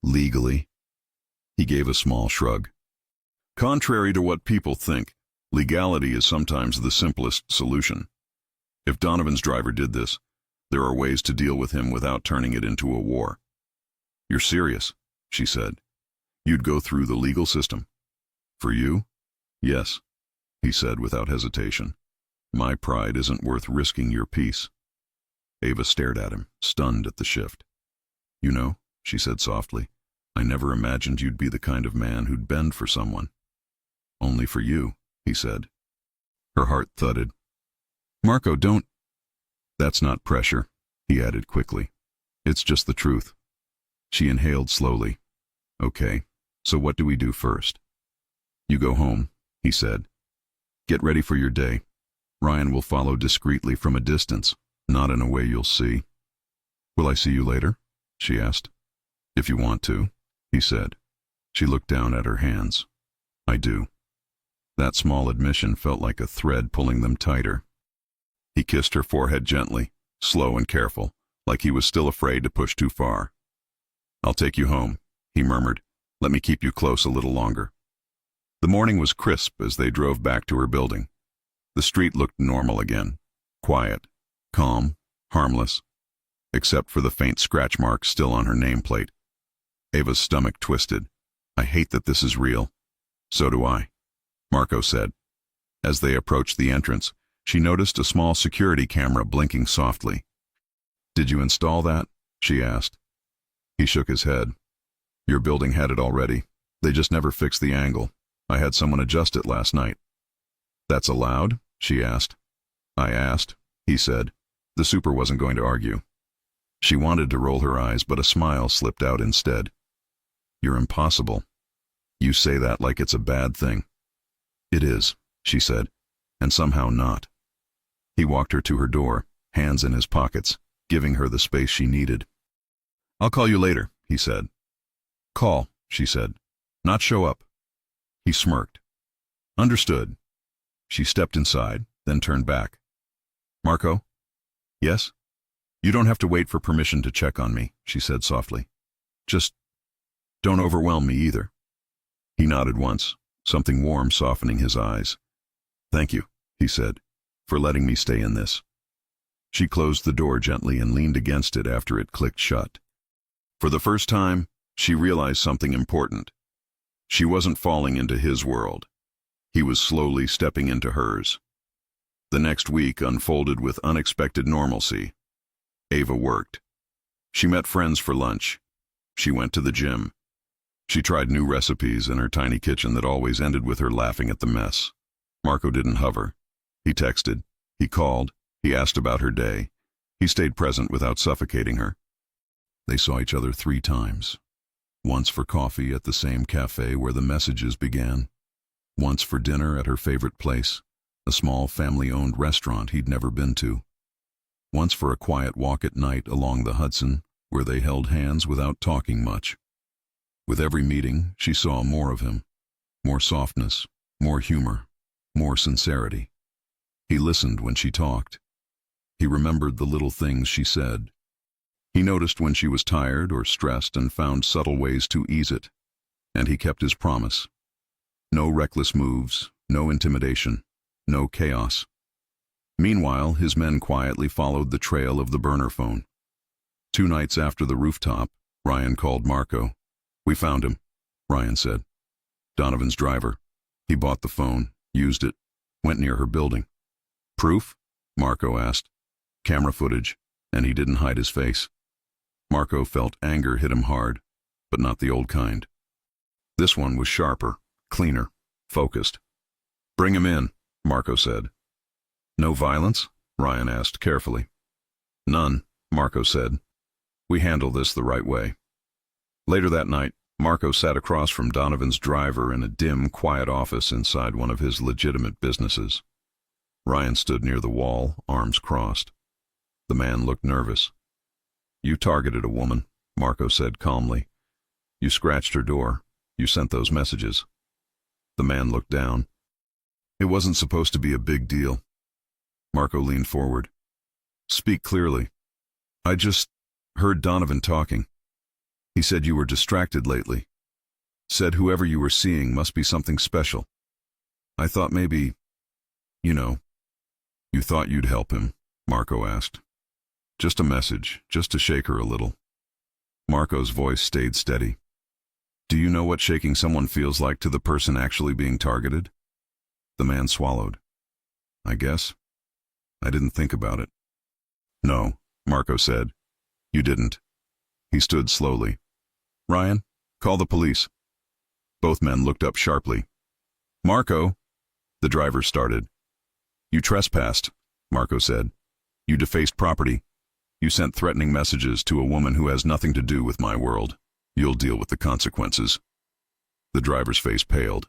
Legally? He gave a small shrug. Contrary to what people think, legality is sometimes the simplest solution. If Donovan's driver did this, there are ways to deal with him without turning it into a war. You're serious, she said. You'd go through the legal system. For you? Yes, he said without hesitation. My pride isn't worth risking your peace. Ava stared at him, stunned at the shift. You know, she said softly, I never imagined you'd be the kind of man who'd bend for someone. Only for you, he said. Her heart thudded. Marco, don't. That's not pressure, he added quickly. It's just the truth. She inhaled slowly. Okay, so what do we do first? You go home, he said. Get ready for your day. Ryan will follow discreetly from a distance, not in a way you'll see. Will I see you later? She asked. If you want to, he said. She looked down at her hands. I do. That small admission felt like a thread pulling them tighter. He kissed her forehead gently, slow and careful, like he was still afraid to push too far. I'll take you home, he murmured. Let me keep you close a little longer. The morning was crisp as they drove back to her building. The street looked normal again, quiet, calm, harmless, except for the faint scratch marks still on her nameplate. Ava's stomach twisted. I hate that this is real. So do I, Marco said. As they approached the entrance, she noticed a small security camera blinking softly. Did you install that? She asked. He shook his head. Your building had it already. They just never fixed the angle. I had someone adjust it last night. That's allowed? She asked. I asked, he said. The super wasn't going to argue. She wanted to roll her eyes, but a smile slipped out instead. You're impossible. You say that like it's a bad thing. It is, she said, and somehow not. He walked her to her door, hands in his pockets, giving her the space she needed. I'll call you later, he said. Call, she said. Not show up. He smirked. Understood. She stepped inside, then turned back. Marco? Yes? You don't have to wait for permission to check on me, she said softly. Just don't overwhelm me either. He nodded once, something warm softening his eyes. Thank you, he said, for letting me stay in this. She closed the door gently and leaned against it after it clicked shut. For the first time, she realized something important. She wasn't falling into his world. He was slowly stepping into hers. The next week unfolded with unexpected normalcy. Ava worked. She met friends for lunch. She went to the gym. She tried new recipes in her tiny kitchen that always ended with her laughing at the mess. Marco didn't hover. He texted. He called. He asked about her day. He stayed present without suffocating her. They saw each other 3 times. Once for coffee at the same cafe where the messages began. Once for dinner at her favorite place, a small family-owned restaurant he'd never been to. Once for a quiet walk at night along the Hudson, where they held hands without talking much. With every meeting, she saw more of him. More softness, more humor, more sincerity. He listened when she talked. He remembered the little things she said. He noticed when she was tired or stressed and found subtle ways to ease it. And he kept his promise. No reckless moves, no intimidation, no chaos. Meanwhile, his men quietly followed the trail of the burner phone. 2 nights after the rooftop, Ryan called Marco. We found him, Ryan said. Donovan's driver. He bought the phone, used it, went near her building. Proof? Marco asked. Camera footage, and he didn't hide his face. Marco felt anger hit him hard, but not the old kind. This one was sharper, cleaner, focused. Bring him in, Marco said. No violence? Ryan asked carefully. None, Marco said. We handle this the right way. Later that night, Marco sat across from Donovan's driver in a dim, quiet office inside one of his legitimate businesses. Ryan stood near the wall, arms crossed. The man looked nervous. You targeted a woman, Marco said calmly. You scratched her door. You sent those messages. The man looked down. It wasn't supposed to be a big deal. Marco leaned forward. Speak clearly. I just heard Donovan talking. He said you were distracted lately. Said whoever you were seeing must be something special. I thought maybe, You thought you'd help him, Marco asked. Just a message, just to shake her a little. Marco's voice stayed steady. Do you know what shaking someone feels like to the person actually being targeted? The man swallowed. I guess. I didn't think about it. No, Marco said. You didn't. He stood slowly. Ryan, call the police. Both men looked up sharply. Marco, the driver started. You trespassed, Marco said. You defaced property. You sent threatening messages to a woman who has nothing to do with my world. You'll deal with the consequences. The driver's face paled.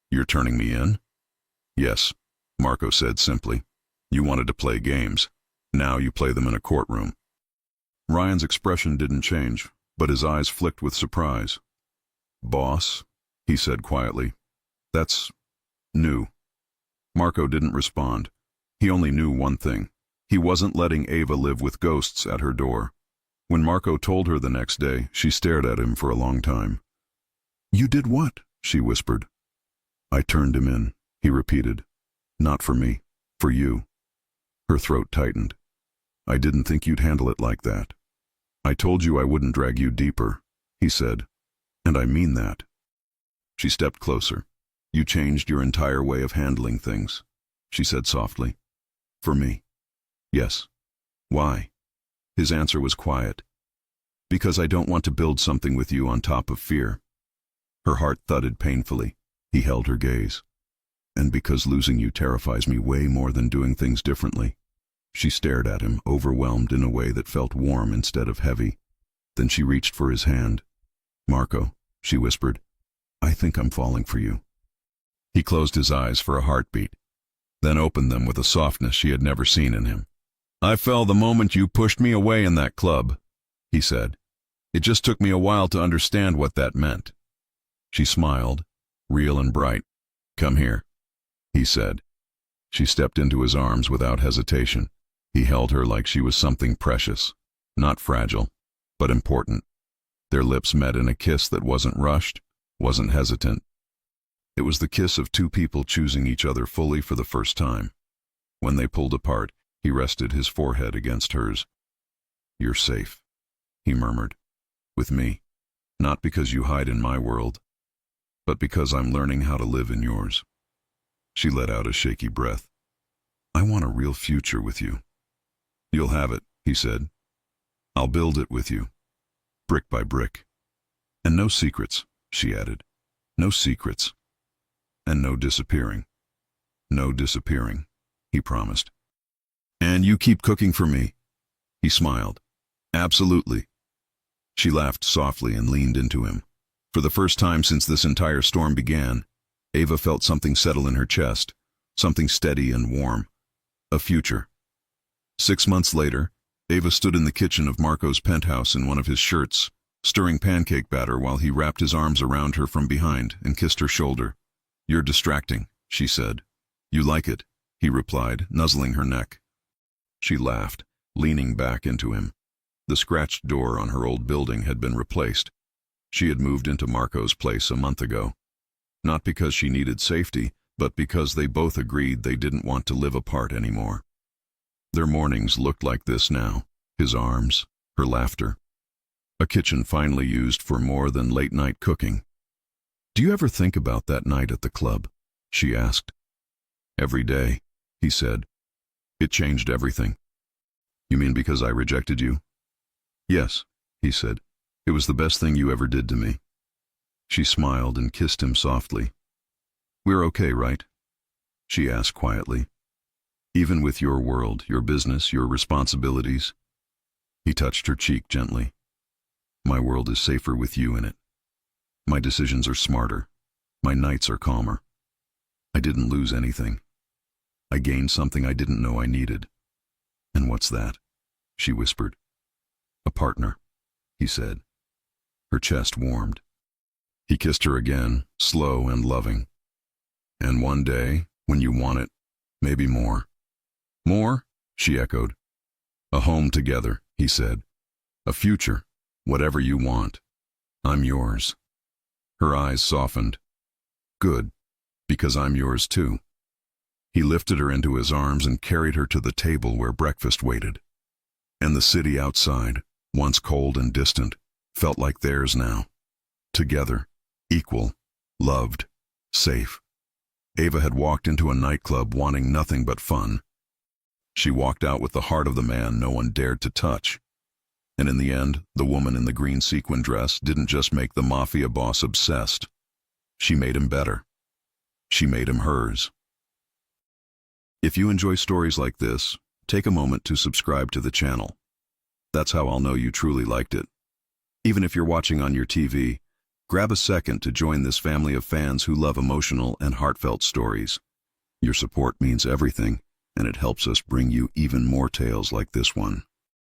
You're turning me in? Yes, Marco said simply. You wanted to play games. Now you play them in a courtroom. Ryan's expression didn't change, but his eyes flicked with surprise. Boss, he said quietly. That's new. Marco didn't respond. He only knew one thing. He wasn't letting Ava live with ghosts at her door. When Marco told her the next day, she stared at him for a long time. You did what? She whispered. I turned him in, he repeated. Not for me, for you. Her throat tightened. I didn't think you'd handle it like that. I told you I wouldn't drag you deeper, he said. And I mean that. She stepped closer. You changed your entire way of handling things, she said softly. For me. Yes. Why? His answer was quiet. Because I don't want to build something with you on top of fear. Her heart thudded painfully. He held her gaze. And because losing you terrifies me way more than doing things differently. She stared at him, overwhelmed in a way that felt warm instead of heavy. Then she reached for his hand. Marco, she whispered, I think I'm falling for you. He closed his eyes for a heartbeat, then opened them with a softness she had never seen in him. I fell the moment you pushed me away in that club, he said. It just took me a while to understand what that meant. She smiled, real and bright. Come here, he said. She stepped into his arms without hesitation. He held her like she was something precious, not fragile, but important. Their lips met in a kiss that wasn't rushed, wasn't hesitant. It was the kiss of two people choosing each other fully for the first time. When they pulled apart, he rested his forehead against hers. You're safe, he murmured. With me. Not because you hide in my world, but because I'm learning how to live in yours. She let out a shaky breath. I want a real future with you. You'll have it, he said. I'll build it with you, brick by brick. And no secrets, she added. No secrets. And no disappearing. No disappearing, he promised. And you keep cooking for me? He smiled. Absolutely. She laughed softly and leaned into him. For the first time since this entire storm began, Ava felt something settle in her chest, something steady and warm. A future. 6 months later, Ava stood in the kitchen of Marco's penthouse in one of his shirts, stirring pancake batter while he wrapped his arms around her from behind and kissed her shoulder. You're distracting, she said. You like it, he replied, nuzzling her neck. She laughed, leaning back into him. The scratched door on her old building had been replaced. She had moved into Marco's place a month ago. Not because she needed safety, but because they both agreed they didn't want to live apart anymore. Their mornings looked like this now, his arms, her laughter. A kitchen finally used for more than late-night cooking. Do you ever think about that night at the club? She asked. Every day, he said. It changed everything. You mean because I rejected you? Yes, he said. It was the best thing you ever did to me. She smiled and kissed him softly. We're okay, right? She asked quietly. Even with your world, your business, your responsibilities? He touched her cheek gently. My world is safer with you in it. My decisions are smarter. My nights are calmer. I didn't lose anything. I gained something I didn't know I needed. And what's that? She whispered. A partner, he said. Her chest warmed. He kissed her again, slow and loving. And one day, when you want it, maybe more. More? She echoed. A home together, he said. A future, whatever you want. I'm yours. Her eyes softened. Good, because I'm yours too. He lifted her into his arms and carried her to the table where breakfast waited. And the city outside, once cold and distant, felt like theirs now. Together, equal, loved, safe. Ava had walked into a nightclub wanting nothing but fun. She walked out with the heart of the man no one dared to touch. And in the end, the woman in the green sequin dress didn't just make the Mafia Boss obsessed. She made him better. She made him hers. If you enjoy stories like this, take a moment to subscribe to the channel. That's how I'll know you truly liked it. Even if you're watching on your TV, grab a second to join this family of fans who love emotional and heartfelt stories. Your support means everything, and it helps us bring you even more tales like this one.